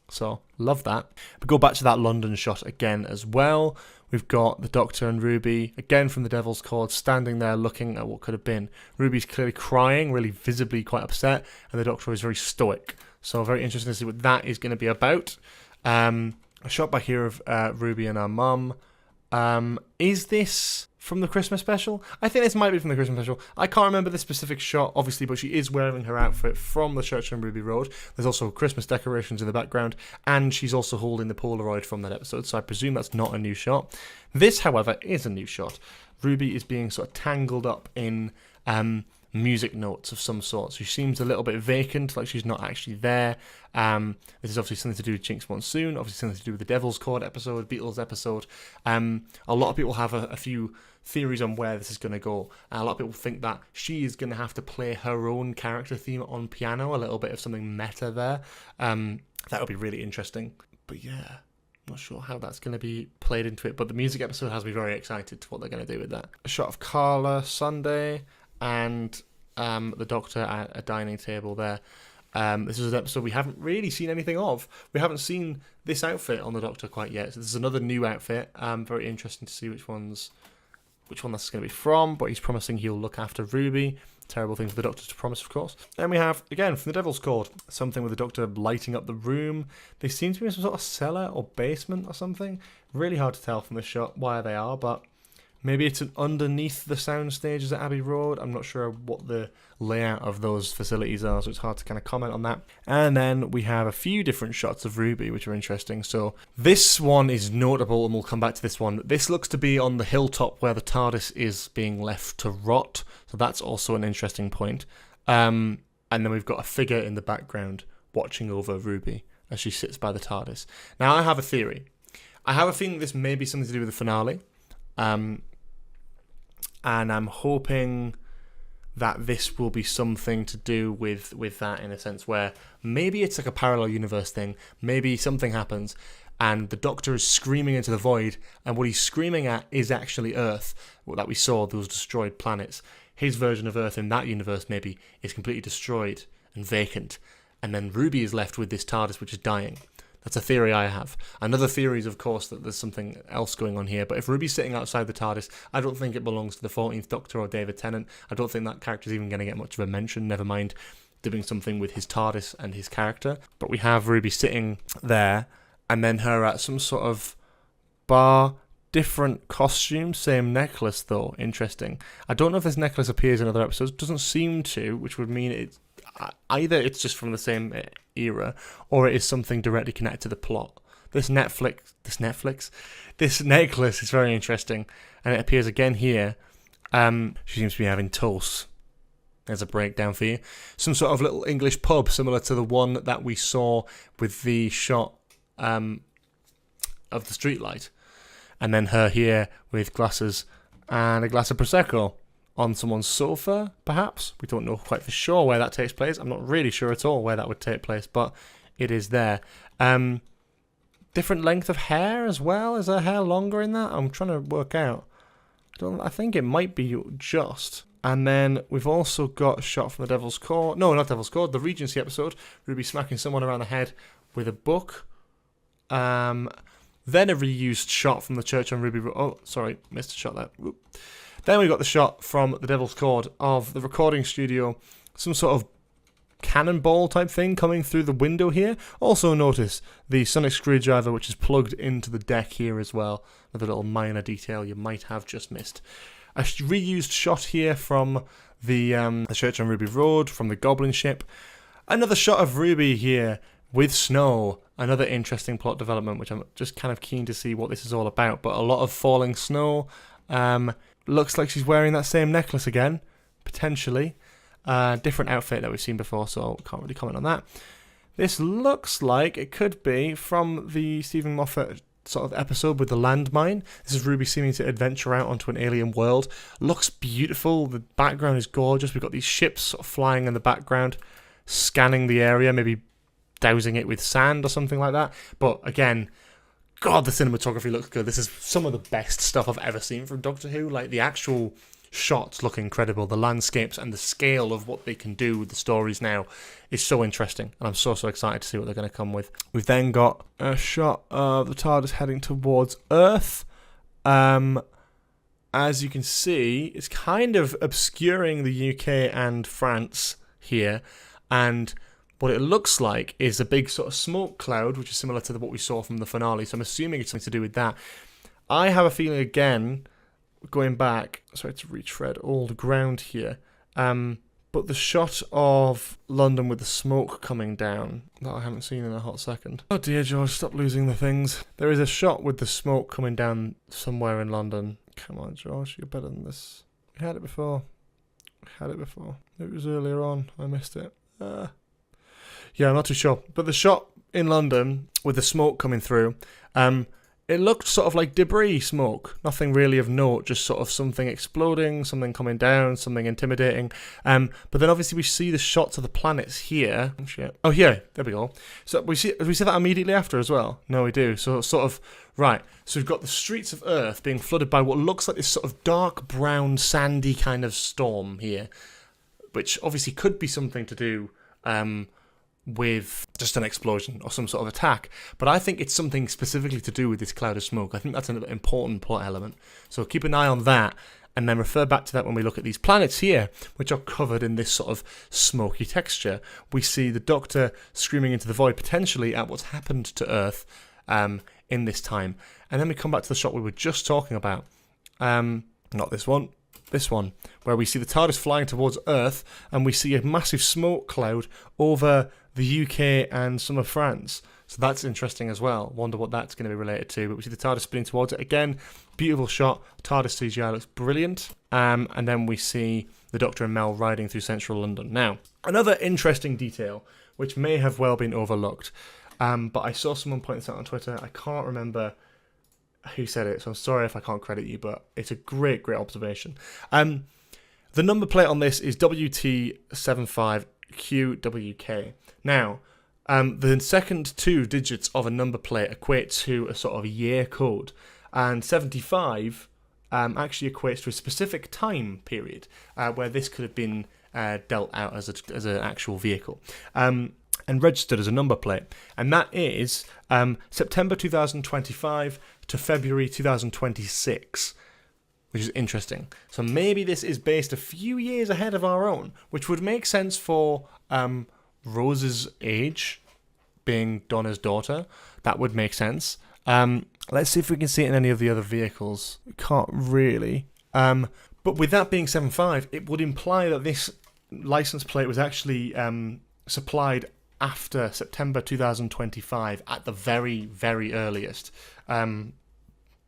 So, love that. We go back to that London shot again as well. We've got the Doctor and Ruby, again from the Devil's Cord, standing there looking at what could have been. Ruby's clearly crying, really visibly quite upset, and the Doctor is very stoic. So, very interesting to see what that is going to be about. A shot back here of Ruby and her mum. Is this from the Christmas special? I think this might be from the Christmas special. I can't remember the specific shot, obviously, but she is wearing her outfit from the church on Ruby Road. There's also Christmas decorations in the background, and she's also holding the Polaroid from that episode, so I presume that's not a new shot. This, however, is a new shot. Ruby is being sort of tangled up in music notes of some sort. So she seems a little bit vacant, like she's not actually there. This is obviously something to do with Jinx Monsoon, obviously something to do with the Devil's Cord episode, Beatles episode. A lot of people have a few theories on where this is going to go. A lot of people think that she is going to have to play her own character theme on piano, a little bit of something meta there. That would be really interesting. But yeah, not sure how that's going to be played into it, but the music episode has me very excited to what they're going to do with that. A shot of Carla Sunday and the Doctor at a dining table there. This is an episode we haven't really seen anything of. We haven't seen this outfit on the Doctor quite yet. So this is another new outfit. Very interesting to see which one that's going to be from, but he's promising he'll look after Ruby. Terrible thing for the Doctor to promise, of course. Then we have, again, from the Devil's Cord, something with the Doctor lighting up the room. They seem to be in some sort of cellar or basement or something. Really hard to tell from the shot why they are, but maybe it's underneath the sound stages at Abbey Road. I'm not sure what the layout of those facilities are, so it's hard to kind of comment on that. And then we have a few different shots of Ruby, which are interesting. So this one is notable, and we'll come back to this one. This looks to be on the hilltop where the TARDIS is being left to rot. So that's also an interesting point. And then we've got a figure in the background watching over Ruby as she sits by the TARDIS. Now, I have a theory. I have a feeling this may be something to do with the finale. And I'm hoping that this will be something to do with that, in a sense where maybe it's like a parallel universe thing. Maybe something happens and the Doctor is screaming into the void, and what he's screaming at is actually Earth, that we saw, those destroyed planets. His version of Earth in that universe maybe is completely destroyed and vacant, and then Ruby is left with this TARDIS which is dying. That's a theory I have. Another theory is, of course, that there's something else going on here. But if Ruby's sitting outside the TARDIS, I don't think it belongs to the 14th Doctor or David Tennant. I don't think that character's even going to get much of a mention, never mind doing something with his TARDIS and his character. But we have Ruby sitting there, and then her at some sort of bar, different costume, same necklace though. Interesting. I don't know if this necklace appears in other episodes. Doesn't seem to, which would mean it's either it's just from the same era, or it is something directly connected to the plot. This necklace is very interesting, and it appears again here. She seems to be having toast. There's a breakdown for you. Some sort of little English pub, similar to the one that we saw with the shot of the streetlight, and then her here with glasses and a glass of Prosecco on someone's sofa, perhaps. We don't know quite for sure where that takes place. I'm not really sure at all where that would take place, but it is there. Different length of hair as well. Is her hair longer in that? I'm trying to work out. I think it might be just. And then we've also got a shot from the Devil's Cord. No, not Devil's Cord. The Regency episode. Ruby smacking someone around the head with a book. Then a reused shot from the church on Ruby. Oh, sorry, missed a shot there. Whoop. Then we got the shot from the Devil's Cord of the recording studio, some sort of cannonball type thing coming through the window here. Also notice the sonic screwdriver which is plugged into the deck here as well. Another little minor detail you might have just missed. A reused shot here from the church on Ruby Road, from the Goblin ship. Another shot of Ruby here with snow. Another interesting plot development, which I'm just kind of keen to see what this is all about. But a lot of falling snow. Looks like she's wearing that same necklace again, potentially. Different outfit that we've seen before, so can't really comment on that. This looks like it could be from the Stephen Moffat sort of episode with the landmine. This is Ruby seeming to adventure out onto an alien world. Looks beautiful. The background is gorgeous. We've got these ships sort of flying in the background, scanning the area, maybe dousing it with sand or something like that. But again, God, the cinematography looks good. This is some of the best stuff I've ever seen from Doctor Who. Like, the actual shots look incredible. The landscapes and the scale of what they can do with the stories now is so interesting. And I'm so excited to see what they're going to come with. We've then got a shot of the TARDIS heading towards Earth. As you can see, it's kind of obscuring the UK and France here. And what it looks like is a big sort of smoke cloud, which is similar to what we saw from the finale. So I'm assuming it's something to do with that. I have a feeling, again, going back, sorry to retread old ground here, but the shot of London with the smoke coming down that I haven't seen in a hot second. Oh dear, George, stop losing the things. There is a shot with the smoke coming down somewhere in London. Come on, George, you're better than this. We had it before. It was earlier on. I missed it. Yeah, I'm not too sure. But the shot in London with the smoke coming through, it looked sort of like debris smoke. Nothing really of note, just sort of something exploding, something coming down, something intimidating. But then obviously we see the shots of the planets here. Oh, shit. Oh, yeah, there we go. So we see that immediately after as well? No, we do. So sort of, right. So we've got the streets of Earth being flooded by what looks like this sort of dark brown, sandy kind of storm here, which obviously could be something to do with just an explosion or some sort of attack. But I think it's something specifically to do with this cloud of smoke. I think that's an important plot element. So keep an eye on that, and then refer back to that when we look at these planets here, which are covered in this sort of smoky texture. We see the Doctor screaming into the void, potentially at what's happened to Earth in this time. And then we come back to the shot we were just talking about. Not this one. This one, where we see the TARDIS flying towards Earth, and we see a massive smoke cloud over the UK and some of France. So that's interesting as well. Wonder what that's going to be related to. But we see the TARDIS spinning towards it. Again, beautiful shot. TARDIS CGI looks brilliant. And then we see the Doctor and Mel riding through central London. Now, another interesting detail, which may have well been overlooked, but I saw someone point this out on Twitter. I can't remember who said it, so I'm sorry if I can't credit you, but it's a great observation. The number plate on this is WT75QWK. Now, the second two digits of a number plate equate to a sort of year code, and 75 actually equates to a specific time period where this could have been dealt out as an actual vehicle. And registered as a number plate, and that is September 2025 to February 2026, which is interesting. So maybe this is based a few years ahead of our own, which would make sense for Rose's age, being Donna's daughter. That would make sense. Let's see if we can see it in any of the other vehicles. We can't really. But with that being 75, it would imply that this license plate was actually supplied after September 2025 at the very earliest,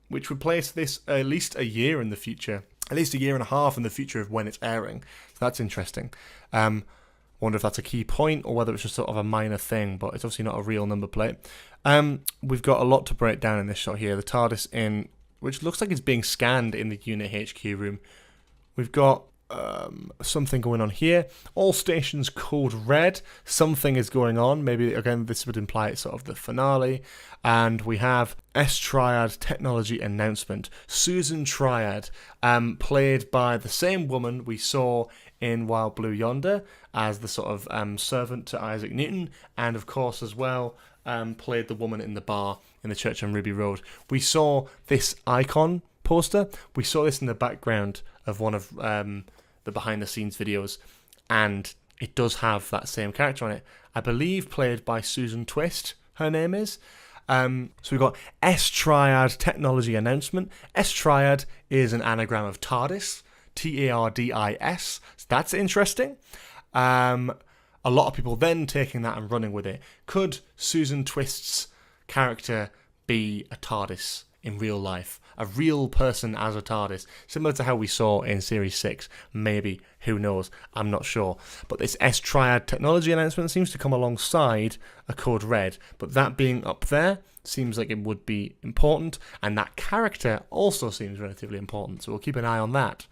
which would place this at least a year in the future, at least a year and a half in the future of when it's airing. So that's interesting. Wonder if that's a key point or whether it's just sort of a minor thing, but it's obviously not a real number plate. We've got a lot to break down in this shot here. The TARDIS which looks like it's being scanned in the unit HQ room. We've got something going on here. All stations code red. Something is going on. Maybe, again, this would imply it's sort of the finale. And we have S-Triad technology announcement. Susan Triad, played by the same woman we saw in Wild Blue Yonder as the sort of servant to Isaac Newton. And, of course, as well, played the woman in the bar in the church on Ruby Road. We saw this icon poster. We saw this in the background of one of the behind-the-scenes videos, and it does have that same character on it. I believe played by Susan Twist, her name is. So we've got S-Triad technology announcement. S-Triad is an anagram of TARDIS, TARDIS. So that's interesting. A lot of people then taking that and running with it. Could Susan Twist's character be a TARDIS in real life? A real person as a TARDIS, similar to how we saw in Series 6. Maybe, who knows, I'm not sure. But this S-Triad technology announcement seems to come alongside a Code Red, but that being up there seems like it would be important, and that character also seems relatively important, so we'll keep an eye on that.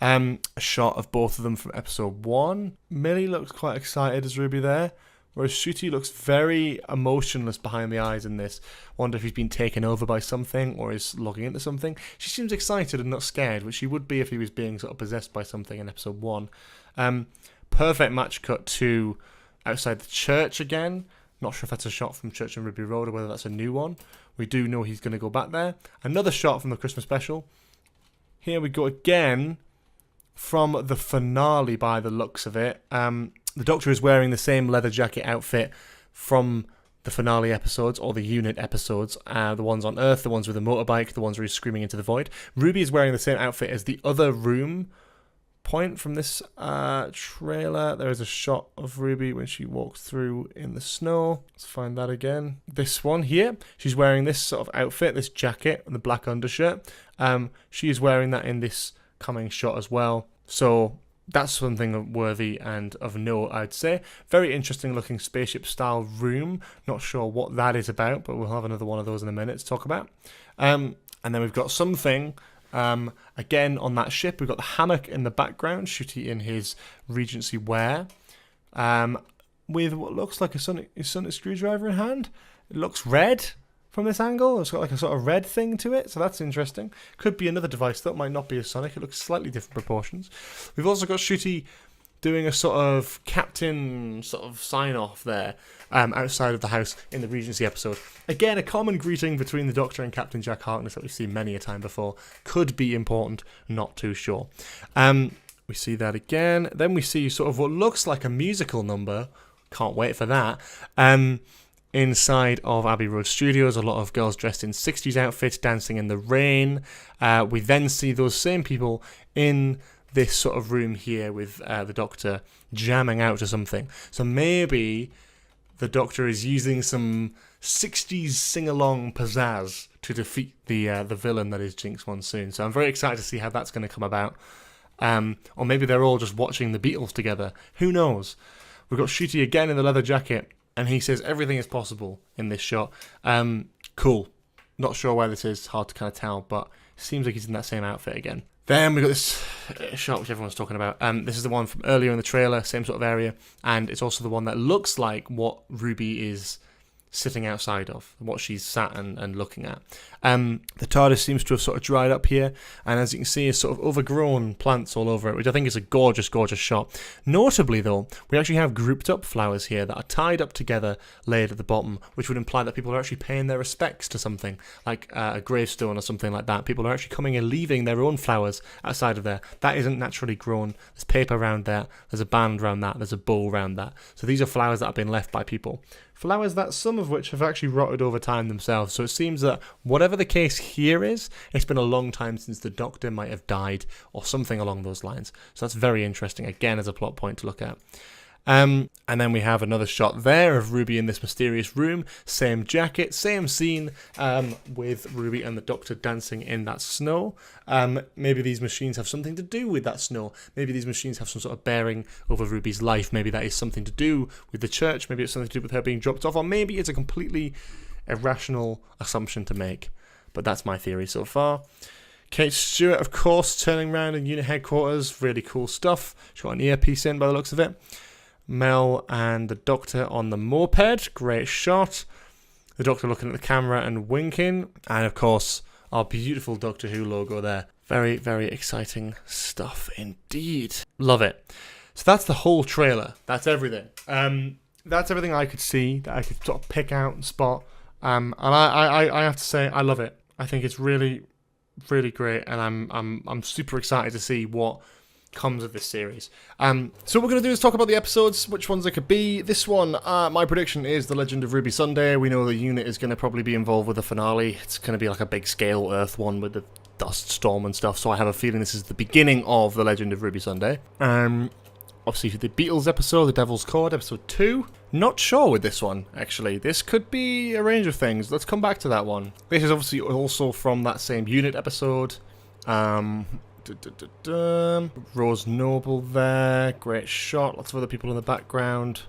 A shot of both of them from episode 1. Millie looks quite excited as Ruby there, whereas Ncuti looks very emotionless behind the eyes in this. Wonder if he's been taken over by something or is logging into something. She seems excited and not scared, which she would be if he was being sort of possessed by something in episode 1. Perfect match cut to outside the church again. Not sure if that's a shot from Church and Ruby Road or whether that's a new one. We do know he's going to go back there. Another shot from the Christmas special. Here we go again from the finale by the looks of it. The Doctor is wearing the same leather jacket outfit from the finale episodes, or the unit episodes, the ones on Earth, the ones with the motorbike, the ones where he's screaming into the void. Ruby is wearing the same outfit as the other room point from this trailer. There is a shot of Ruby when she walks through in the snow. Let's find that again. This one here, she's wearing this sort of outfit, this jacket and the black undershirt. She is wearing that in this coming shot as well. So that's something worthy and of note, I'd say. Very interesting looking spaceship style room. Not sure what that is about, but we'll have another one of those in a minute to talk about. And then we've got something, again on that ship, we've got the hammock in the background, Ncuti in his Regency wear, with what looks like a sonic screwdriver in hand. It looks red from this angle. It's got like a sort of red thing to it, so that's interesting. Could be another device that might not be a sonic. It looks slightly different proportions. We've also got Ncuti doing a sort of captain sort of sign-off there outside of the house in the Regency episode. Again, a common greeting between the Doctor and Captain Jack Harkness that we've seen many a time before. Could be important, not too sure. We see that again. Then we see sort of what looks like a musical number. Can't wait for that. Inside of Abbey Road Studios, a lot of girls dressed in 60s outfits dancing in the rain. We then see those same people in this sort of room here with the Doctor jamming out to something. So maybe the Doctor is using some 60s sing-along pizzazz to defeat the villain that is Jinx Monsoon. So I'm very excited to see how that's going to come about. Or maybe they're all just watching the Beatles together. Who knows? We've got Ncuti again in the leather jacket, and he says everything is possible in this shot. Cool. Not sure where this is. Hard to kind of tell, but seems like he's in that same outfit again. Then we've got this shot which everyone's talking about. This is the one from earlier in the trailer, same sort of area, and it's also the one that looks like what Ruby is sitting outside of, what she's sat and looking at. The TARDIS seems to have sort of dried up here, and as you can see, is sort of overgrown plants all over it, which I think is a gorgeous, gorgeous shot. Notably, though, we actually have grouped up flowers here that are tied up together, laid at the bottom, which would imply that people are actually paying their respects to something, like a gravestone or something like that. People are actually coming and leaving their own flowers outside of there. That isn't naturally grown. There's paper around there, there's a band around that, there's a bowl around that. So these are flowers that have been left by people. Flowers that some of which have actually rotted over time themselves. So it seems that whatever the case here is, it's been a long time since the Doctor might have died or something along those lines. So that's very interesting, again, as a plot point to look at. And then we have another shot there of Ruby in this mysterious room. Same jacket, same scene with Ruby and the Doctor dancing in that snow. Maybe these machines have something to do with that snow. Maybe these machines have some sort of bearing over Ruby's life. Maybe that is something to do with the church. Maybe it's something to do with her being dropped off. Or maybe it's a completely irrational assumption to make. But that's my theory so far. Kate Stewart, of course, turning around in unit headquarters. Really cool stuff. She's got an earpiece in by the looks of it. Mel and the Doctor on the moped. Great shot. The Doctor looking at the camera and winking. And, of course, our beautiful Doctor Who logo there. Very, very exciting stuff indeed. Love it. So that's the whole trailer. That's everything. That's everything I could see, that I could sort of pick out and spot. And I have to say, I love it. I think it's really, really great. And I'm super excited to see what comes of this series. So what we're going to do is talk about the episodes, which ones they could be. This one, my prediction is The Legend of Ruby Sunday. We know the unit is going to probably be involved with the finale. It's going to be like a big scale Earth one with the dust storm and stuff, so I have a feeling this is the beginning of The Legend of Ruby Sunday. Obviously the Beatles episode, The Devil's Chord, episode 2. Not sure with this one, actually. This could be a range of things. Let's come back to that one. This is obviously also from that same unit episode. Rose Noble there, great shot, lots of other people in the background.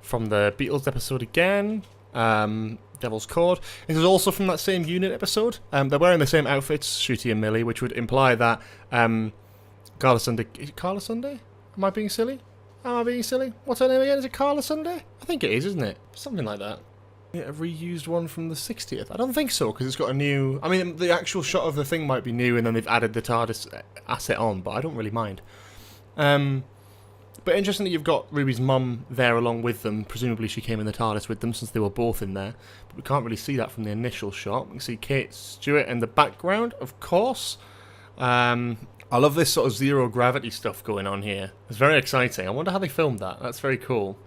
From the Beatles episode again, Devil's Chord. This is also from that same unit episode. They're wearing the same outfits, Shooty and Millie, which would imply that Carla Sunday... Is it Carla Sunday? Am I being silly? What's her name again? Is it Carla Sunday? I think it is, isn't it? Something like that. Yeah, a reused one from the 60th. I don't think so, because it's got a new... I mean, the actual shot of the thing might be new, and then they've added the TARDIS asset on, but I don't really mind. But interestingly, you've got Ruby's mum there along with them. Presumably she came in the TARDIS with them, since they were both in there. But we can't really see that from the initial shot. We can see Kate Stewart in the background, of course. I love this sort of zero-gravity stuff going on here. It's very exciting. I wonder how they filmed that. That's very cool.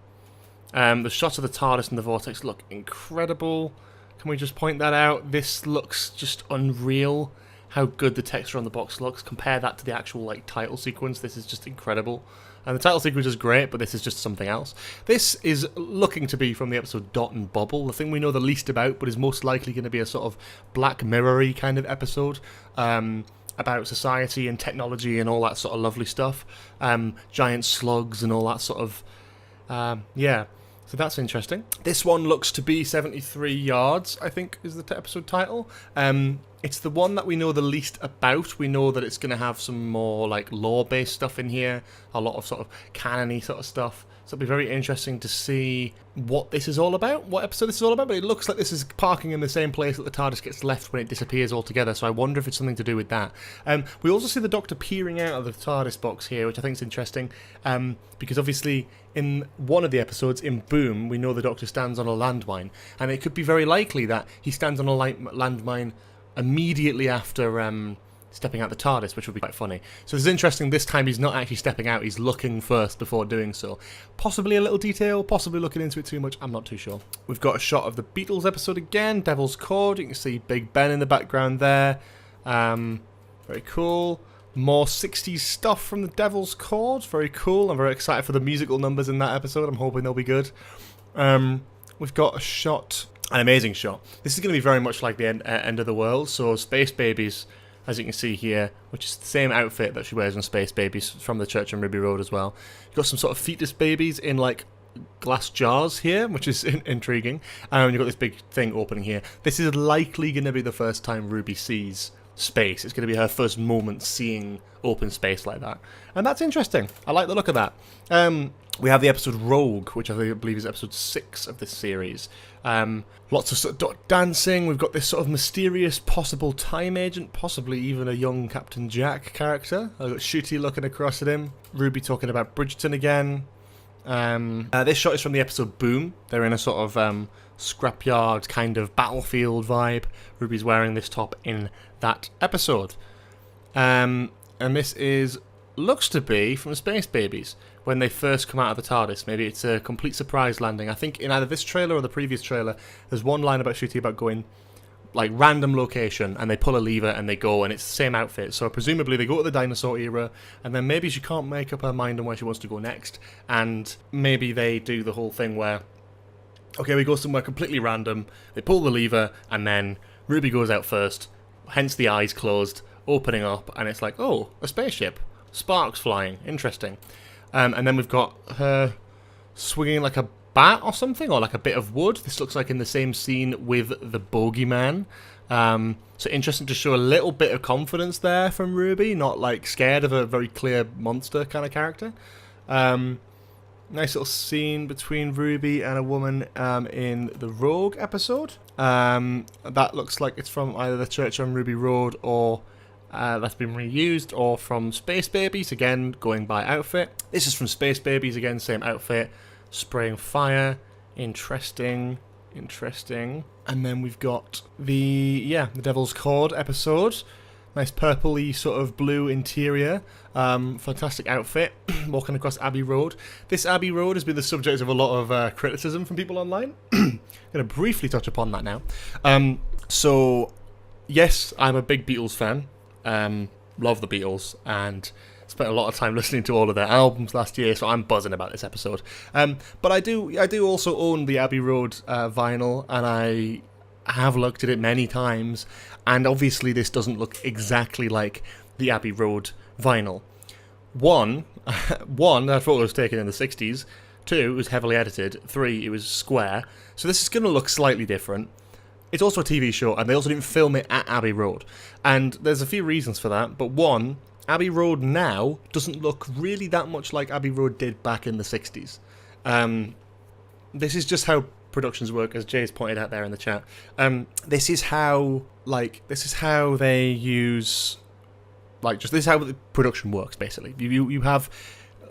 The shots of the TARDIS and the Vortex look incredible. Can we just point that out? This looks just unreal. How good the texture on the box looks. Compare that to the actual like title sequence. This is just incredible. And the title sequence is great, but this is just something else. This is looking to be from the episode Dot and Bubble, the thing we know the least about, but is most likely going to be a sort of Black Mirror-y kind of episode. About society and technology and all that sort of lovely stuff. Giant slugs and all that sort of... yeah, so that's interesting. This one looks to be 73 Yards, I think is the episode title. It's the one that we know the least about. We know that it's going to have some more like lore-based stuff in here. A lot of sort of canon-y sort of stuff. So it'll be very interesting to see what this is all about, what episode this is all about, but it looks like this is parking in the same place that the TARDIS gets left when it disappears altogether, so I wonder if it's something to do with that. We also see the Doctor peering out of the TARDIS box here, which I think is interesting, because obviously in one of the episodes, in Boom, we know the Doctor stands on a landmine, and it could be very likely that he stands on a landmine immediately after... stepping out the TARDIS, which would be quite funny. So it's interesting, this time he's not actually stepping out, he's looking first before doing so. Possibly a little detail, possibly looking into it too much, I'm not too sure. We've got a shot of the Beatles episode again, Devil's Chord, you can see Big Ben in the background there. Very cool. More 60s stuff from the Devil's Chord, very cool. I'm very excited for the musical numbers in that episode, I'm hoping they'll be good. We've got a shot, an amazing shot. This is going to be very much like the end of the world, so Space Babies... as you can see here, which is the same outfit that she wears in Space Babies from the church on Ruby Road as well. You've got some sort of fetus babies in like glass jars here, which is intriguing. And you've got this big thing opening here. This is likely going to be the first time Ruby sees space. It's going to be her first moment seeing open space like that. And that's interesting. I like the look of that. We have the episode Rogue, which I believe is episode 6 of this series. Lots of sort of dancing. We've got this sort of mysterious possible time agent, possibly even a young Captain Jack character. I've got Shooty looking across at him. Ruby talking about Bridgerton again. This shot is from the episode Boom. They're in a sort of scrapyard kind of battlefield vibe. Ruby's wearing this top in that episode. And this looks to be from Space Babies when they first come out of the TARDIS. Maybe it's a complete surprise landing. I think in either this trailer or the previous trailer, there's one line about Shooty about going like random location and they pull a lever and they go and it's the same outfit. So presumably they go to the dinosaur era and then maybe she can't make up her mind on where she wants to go next. And maybe they do the whole thing where, okay, we go somewhere completely random, they pull the lever and then Ruby goes out first, hence the eyes closed, opening up, and it's like, oh, a spaceship. Sparks flying. Interesting. And then we've got her swinging like a bat or something, or like a bit of wood. This looks like in the same scene with the Bogeyman. So interesting to show a little bit of confidence there from Ruby, not like scared of a very clear monster kind of character. Nice little scene between Ruby and a woman in the Rogue episode. That looks like it's from either the church on Ruby Road or that's been reused, or from Space Babies, again going by outfit. This is from Space Babies, again same outfit, spraying fire. Interesting. And then we've got the Devil's Chord episode. Nice purpley sort of blue interior. Fantastic outfit. Walking across Abbey Road. This Abbey Road has been the subject of a lot of criticism from people online. I'm going to briefly touch upon that now. So, yes, I'm a big Beatles fan. Love the Beatles and spent a lot of time listening to all of their albums last year, so I'm buzzing about this episode. But I do also own the Abbey Road vinyl, and I have looked at it many times, and obviously this doesn't look exactly like the Abbey Road vinyl. One, I thought it was taken in the 60s. Two, it was heavily edited. Three, it was square. So this is going to look slightly different. It's also a TV show, and they also didn't film it at Abbey Road. And there's a few reasons for that, but one, Abbey Road now doesn't look really that much like Abbey Road did back in the 60s. This is just how productions work, as Jay's pointed out there in the chat. This is how they use, this is how the production works, basically. You have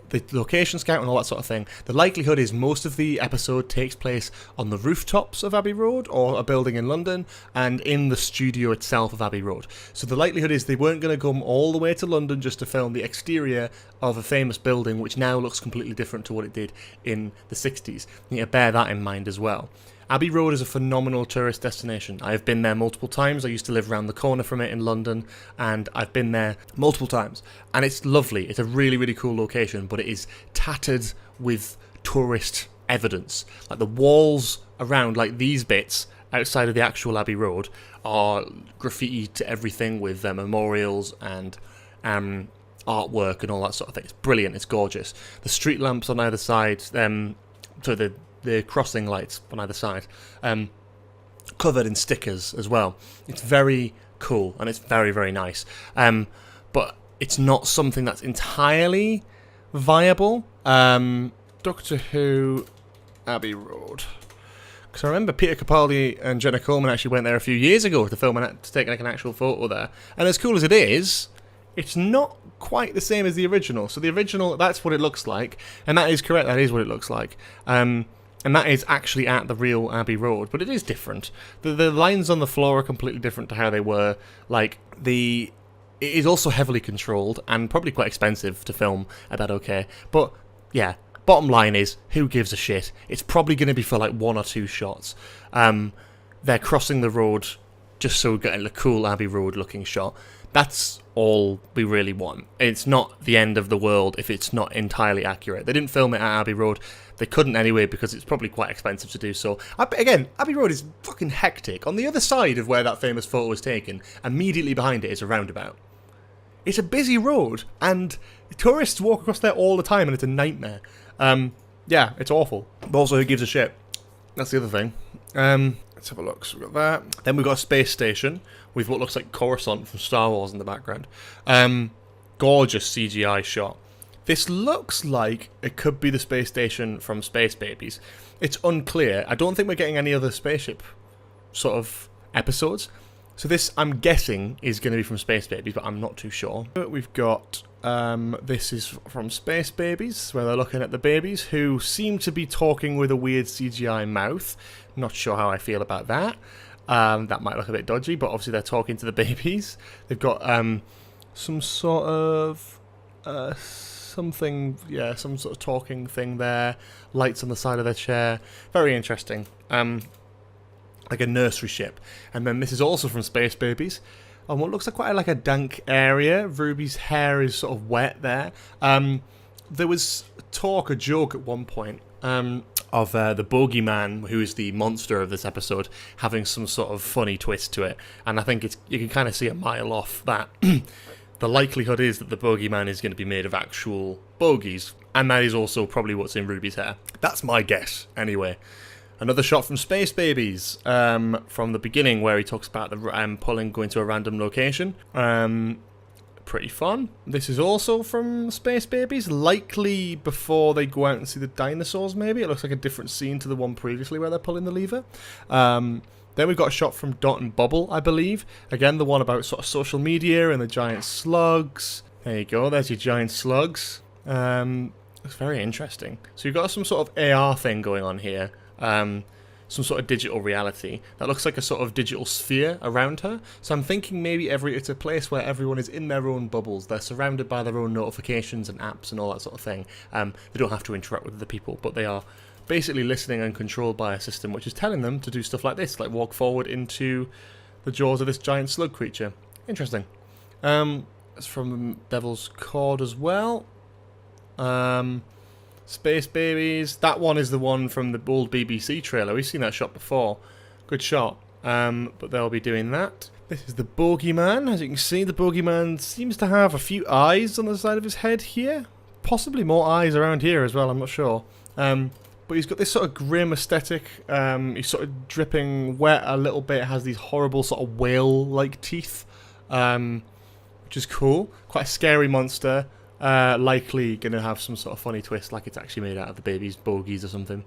the location scout and all that sort of thing. The likelihood is most of the episode takes place on the rooftops of Abbey Road or a building in London and in the studio itself of Abbey Road. So the likelihood is they weren't going to come all the way to London just to film the exterior of a famous building which now looks completely different to what it did in the 60s. You need to bear that in mind as well. Abbey Road is a phenomenal tourist destination. I've been there multiple times. I used to live around the corner from it in London, and I've been there multiple times. And it's lovely. It's a really, really cool location, but it is tattered with tourist evidence. Like the walls around, like these bits outside of the actual Abbey Road, are graffiti to everything with memorials and artwork and all that sort of thing. It's brilliant. It's gorgeous. The street lamps on either side, the crossing lights on either side, covered in stickers as well. It's very cool and it's very, very nice. But it's not something that's entirely viable. Doctor Who, Abbey Road. Because I remember Peter Capaldi and Jenna Coleman actually went there a few years ago to film to take an actual photo there. And as cool as it is, it's not quite the same as the original. So the original, that's what it looks like, and that is correct. That is what it looks like. And that is actually at the real Abbey Road, but it is different. The lines on the floor are completely different to how they were. It is also heavily controlled and probably quite expensive to film at that OK. But yeah, bottom line is, who gives a shit? It's probably going to be for like one or two shots. They're crossing the road just so we're getting a cool Abbey Road looking shot. That's all we really want. It's not the end of the world if it's not entirely accurate. They didn't film it at Abbey Road. They couldn't anyway because it's probably quite expensive to do so. Again, Abbey Road is fucking hectic. On the other side of where that famous photo was taken, immediately behind it is a roundabout. It's a busy road, and tourists walk across there all the time, and it's a nightmare. Yeah, it's awful. But also, who gives a shit? That's the other thing. Let's have a look. So we've got that. Then we've got a space station with what looks like Coruscant from Star Wars in the background. Gorgeous CGI shot. This looks like it could be the space station from Space Babies. It's unclear. I don't think we're getting any other spaceship sort of episodes. So this, I'm guessing, is going to be from Space Babies, but I'm not too sure. We've got, this is from Space Babies, where they're looking at the babies, who seem to be talking with a weird CGI mouth. Not sure how I feel about that. That might look a bit dodgy, but obviously they're talking to the babies. They've got some sort of some sort of talking thing there. Lights on the side of their chair. Very interesting. Like a nursery ship. And then this is also from Space Babies. On what looks like quite like a dank area. Ruby's hair is sort of wet there. There was a joke at one point, of the bogeyman, who is the monster of this episode, having some sort of funny twist to it. And I think you can kind of see a mile off that the likelihood is that the bogeyman is going to be made of actual bogies. And that is also probably what's in Ruby's hair. That's my guess, anyway. Another shot from Space Babies, from the beginning, where he talks about the going to a random location. Pretty fun. This is also from Space Babies, likely before they go out and see the dinosaurs, maybe. It looks like a different scene to the one previously where they're pulling the lever. Then we've got a shot from Dot and Bubble, I believe. Again, the one about sort of social media and the giant slugs. There you go, there's your giant slugs. It's very interesting. So you've got some sort of AR thing going on here. some sort of digital reality that looks like a sort of digital sphere around her. So I'm thinking maybe it's a place where everyone is in their own bubbles. They're surrounded by their own notifications and apps and all that sort of thing. They don't have to interact with other people, but they are basically listening and controlled by a system which is telling them to do stuff like this, like walk forward into the jaws of this giant slug creature. Interesting. It's from Devil's Cord as well. Space Babies. That one is the one from the old BBC trailer. We've seen that shot before. Good shot. But they'll be doing that. This is the Bogeyman. As you can see, the Bogeyman seems to have a few eyes on the side of his head here. Possibly more eyes around here as well, I'm not sure. But he's got this sort of grim aesthetic. He's sort of dripping wet a little bit. Has these horrible sort of whale-like teeth. Which is cool. Quite a scary monster. Likely going to have some sort of funny twist, like it's actually made out of the baby's bogies or something.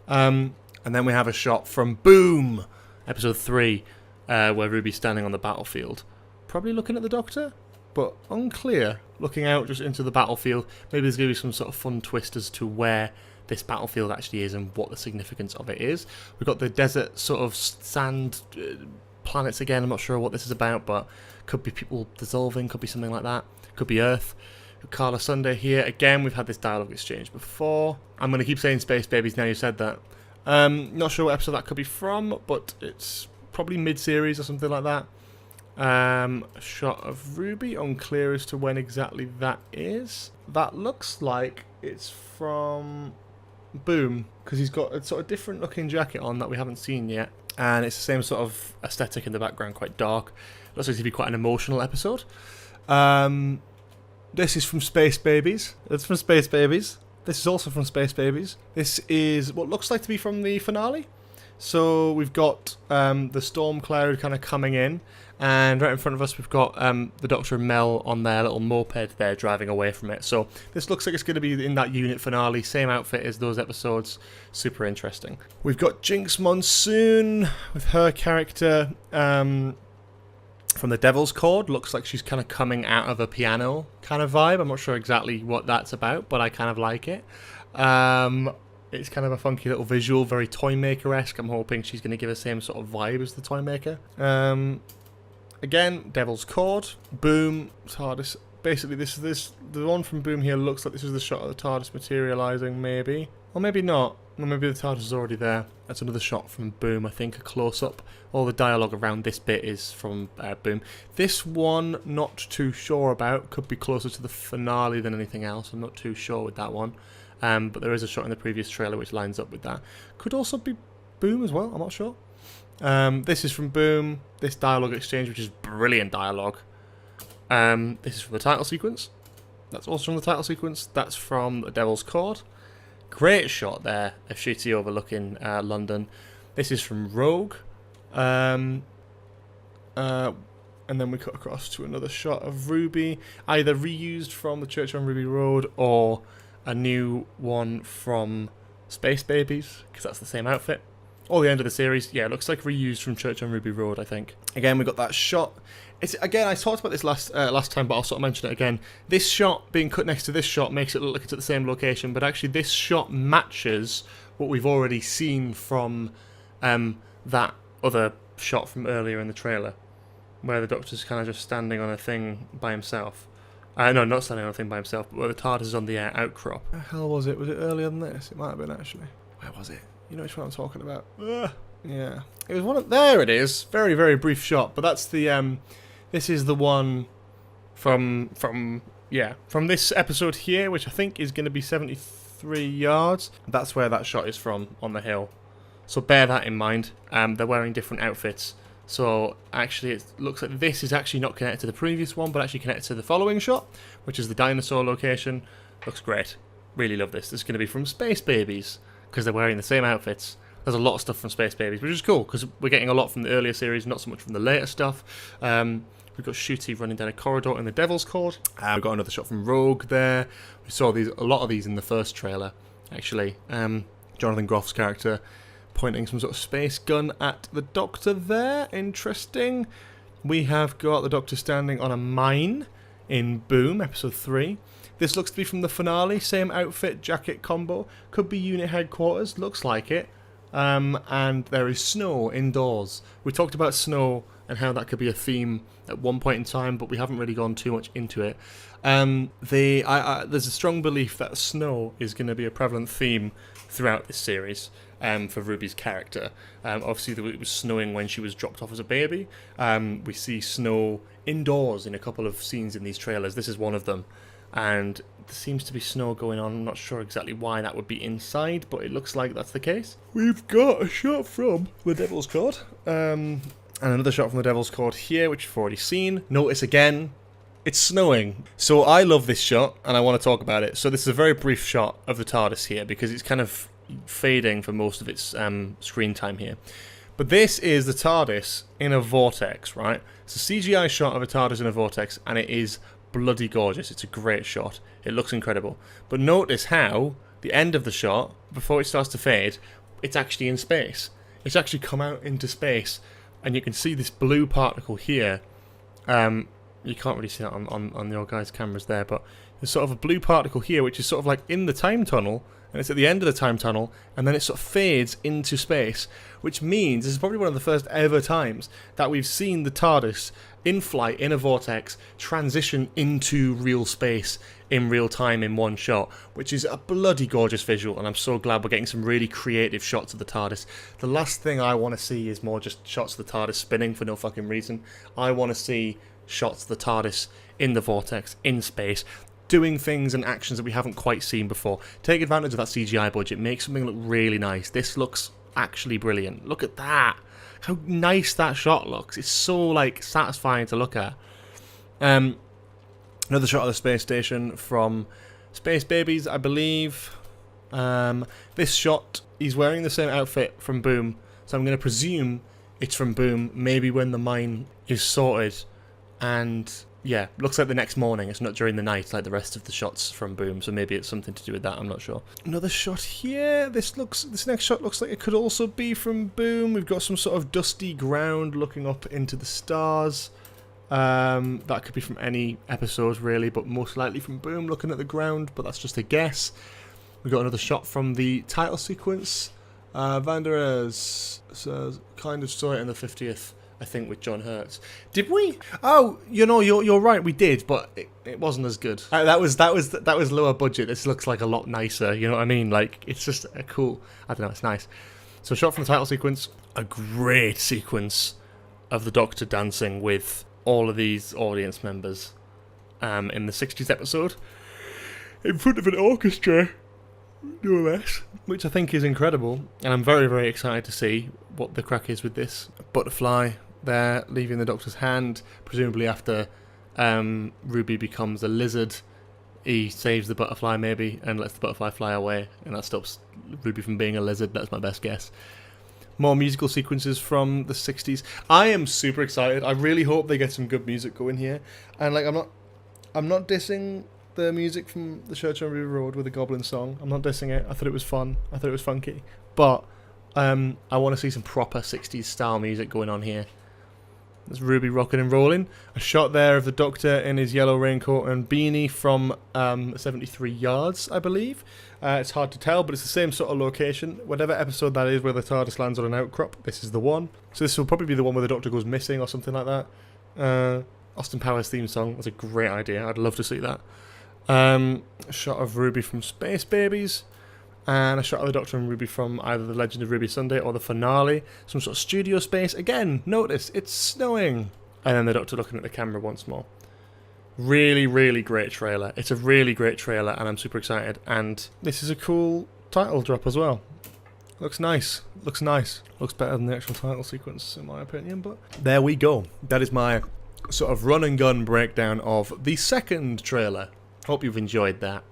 And then we have a shot from Boom, episode 3, where Ruby's standing on the battlefield. Probably looking at the Doctor, but unclear. Looking out just into the battlefield. Maybe there's going to be some sort of fun twist as to where this battlefield actually is and what the significance of it is. We've got the desert sort of sand planets again. I'm not sure what this is about, but could be people dissolving, could be something like that. Could be Earth. Carla Sunday here. Again, we've had this dialogue exchange before. I'm going to keep saying Space Babies now you said that. Not sure what episode that could be from, but it's probably mid-series or something like that. A shot of Ruby, unclear as to when exactly that is. That looks like it's from Boom, because he's got a sort of different looking jacket on that we haven't seen yet. And it's the same sort of aesthetic in the background, quite dark. Looks like it's going to be quite an emotional episode. This is from Space Babies. It's from Space Babies. This is also from Space Babies. This is what looks like to be from the finale. So we've got the storm cloud kind of coming in, and right in front of us we've got the Doctor and Mel on their little moped there driving away from it. So this looks like it's going to be in that unit finale, same outfit as those episodes. Super interesting. We've got Jinx Monsoon with her character from the Devil's Cord. Looks like she's kind of coming out of a piano kind of vibe. I'm not sure exactly what that's about, but I kind of like it. It's kind of a funky little visual, very Toymaker-esque. I'm hoping she's going to give the same sort of vibe as the Toymaker. Again, Devil's Cord, Boom, TARDIS. Basically, the one from Boom here looks like this is the shot of the TARDIS materialising, maybe. Or maybe not. Or maybe the TARDIS is already there. That's another shot from Boom, I think, a close-up. All the dialogue around this bit is from Boom. This one, not too sure about. Could be closer to the finale than anything else. I'm not too sure with that one. But there is a shot in the previous trailer which lines up with that. Could also be Boom as well, I'm not sure. This is from Boom. This dialogue exchange, which is brilliant dialogue. This is from the title sequence. That's also from the title sequence. That's from the Devil's Cord. Great shot there of Shitty overlooking London. This is from Rogue. And then we cut across to another shot of Ruby, either reused from the Church on Ruby Road or a new one from Space Babies, because that's the same outfit. Or the end of the series. Yeah, it looks like reused from Church on Ruby Road, I think. Again, we got that shot. It's again, I talked about this last time, but I'll sort of mention it again. This shot being cut next to this shot makes it look like it's at the same location, but actually this shot matches what we've already seen from that other shot from earlier in the trailer, where the Doctor's kind of just standing on a thing by himself. No, not standing on a thing by himself, but where the TARDIS is on the outcrop. Where the hell was it? Was it earlier than this? It might have been, actually. Where was it? You know which one I'm talking about? Yeah. It was one of... There it is. Very, very brief shot. But that's the... This is the one from this episode here, which I think is going to be 73 yards. That's where that shot is from, on the hill. So bear that in mind. They're wearing different outfits. So actually it looks like this is actually not connected to the previous one, but actually connected to the following shot, which is the dinosaur location. Looks great. Really love this. This is going to be from Space Babies, because they're wearing the same outfits. There's a lot of stuff from Space Babies, which is cool, because we're getting a lot from the earlier series, not so much from the later stuff. We've got Shooty running down a corridor in the Devil's Cord. We've got another shot from Rogue there. We saw a lot of these in the first trailer, actually. Jonathan Groff's character pointing some sort of space gun at the Doctor there. Interesting. We have got the Doctor standing on a mine in Boom, episode 3. This looks to be from the finale. Same outfit, jacket combo. Could be unit headquarters. Looks like it. and there is snow indoors. We talked about snow and how that could be a theme at one point in time, but we haven't really gone too much into it. There's a strong belief that snow is going to be a prevalent theme throughout this series for Ruby's character. Obviously, it was snowing when she was dropped off as a baby. We see snow indoors in a couple of scenes in these trailers. This is one of them. And there seems to be snow going on. I'm not sure exactly why that would be inside, but it looks like that's the case. We've got a shot from the Devil's Court. And another shot from the Devil's Court here, which we've already seen. Notice again, it's snowing. So I love this shot, and I want to talk about it. So this is a very brief shot of the TARDIS here, because it's kind of fading for most of its screen time here. But this is the TARDIS in a vortex, right? It's a CGI shot of a TARDIS in a vortex, and it is bloody gorgeous. It's a great shot. It looks incredible. But notice how the end of the shot, before it starts to fade, it's actually in space. It's actually come out into space, and you can see this blue particle here. You can't really see that on your guys' cameras there, but there's sort of a blue particle here, which is sort of like in the time tunnel, and it's at the end of the time tunnel, and then it sort of fades into space, which means this is probably one of the first ever times that we've seen the TARDIS in flight, in a vortex, transition into real space in real time in one shot, which is a bloody gorgeous visual, and I'm so glad we're getting some really creative shots of the TARDIS. The last thing I want to see is more just shots of the TARDIS spinning for no fucking reason. I want to see shots of the TARDIS in the vortex, in space, doing things and actions that we haven't quite seen before. Take advantage of that CGI budget, make something look really nice. This looks actually brilliant. Look at that. How nice that shot looks. It's so, like, satisfying to look at. Another shot of the space station from Space Babies, I believe. This shot, he's wearing the same outfit from Boom, so I'm going to presume it's from Boom, maybe when the mine is sorted. And yeah, looks like the next morning. It's not during the night like the rest of the shots from Boom, so maybe it's something to do with that. I'm not sure. Another shot here. This next shot looks like it could also be from Boom. We've got some sort of dusty ground looking up into the stars. That could be from any episode really, but most likely from Boom looking at the ground, but that's just a guess. We've got another shot from the title sequence. Vanderers says, kind of saw it in the 50th. I think with John Hurt. Did we? Oh, you know, you're right. We did, but it wasn't as good. That was lower budget. This looks like a lot nicer. You know what I mean? Like, it's just a cool. I don't know. It's nice. So, shot from the title sequence. A great sequence of the Doctor dancing with all of these audience members in the 60s episode in front of an orchestra, no less, which I think is incredible, and I'm very, very excited to see what the crack is with this. Butterfly there, leaving the Doctor's hand, presumably after Ruby becomes a lizard. He saves the butterfly maybe and lets the butterfly fly away, and that stops Ruby from being a lizard. That's my best guess. More musical sequences from the 60s. I am super excited. I really hope they get some good music going here. And like, I'm not dissing the music from the Church on Ruby Road with the Goblin song. I'm not dissing it. I thought it was fun. I thought it was funky. But I want to see some proper 60s style music going on here. There's Ruby rocking and rolling. A shot there of the Doctor in his yellow raincoat and beanie from 73 yards, I believe. It's hard to tell, but it's the same sort of location. Whatever episode that is where the TARDIS lands on an outcrop, this is the one. So this will probably be the one where the Doctor goes missing or something like that. Austin Powers theme song. That's a great idea. I'd love to see that. A shot of Ruby from Space Babies. And a shot of the Doctor and Ruby from either The Legend of Ruby Sunday or the finale. Some sort of studio space. Again, notice, it's snowing. And then the Doctor looking at the camera once more. Really, really great trailer. It's a really great trailer, and I'm super excited. And this is a cool title drop as well. Looks nice. Looks nice. Looks better than the actual title sequence, in my opinion. But there we go. That is my sort of run and gun breakdown of the second trailer. Hope you've enjoyed that.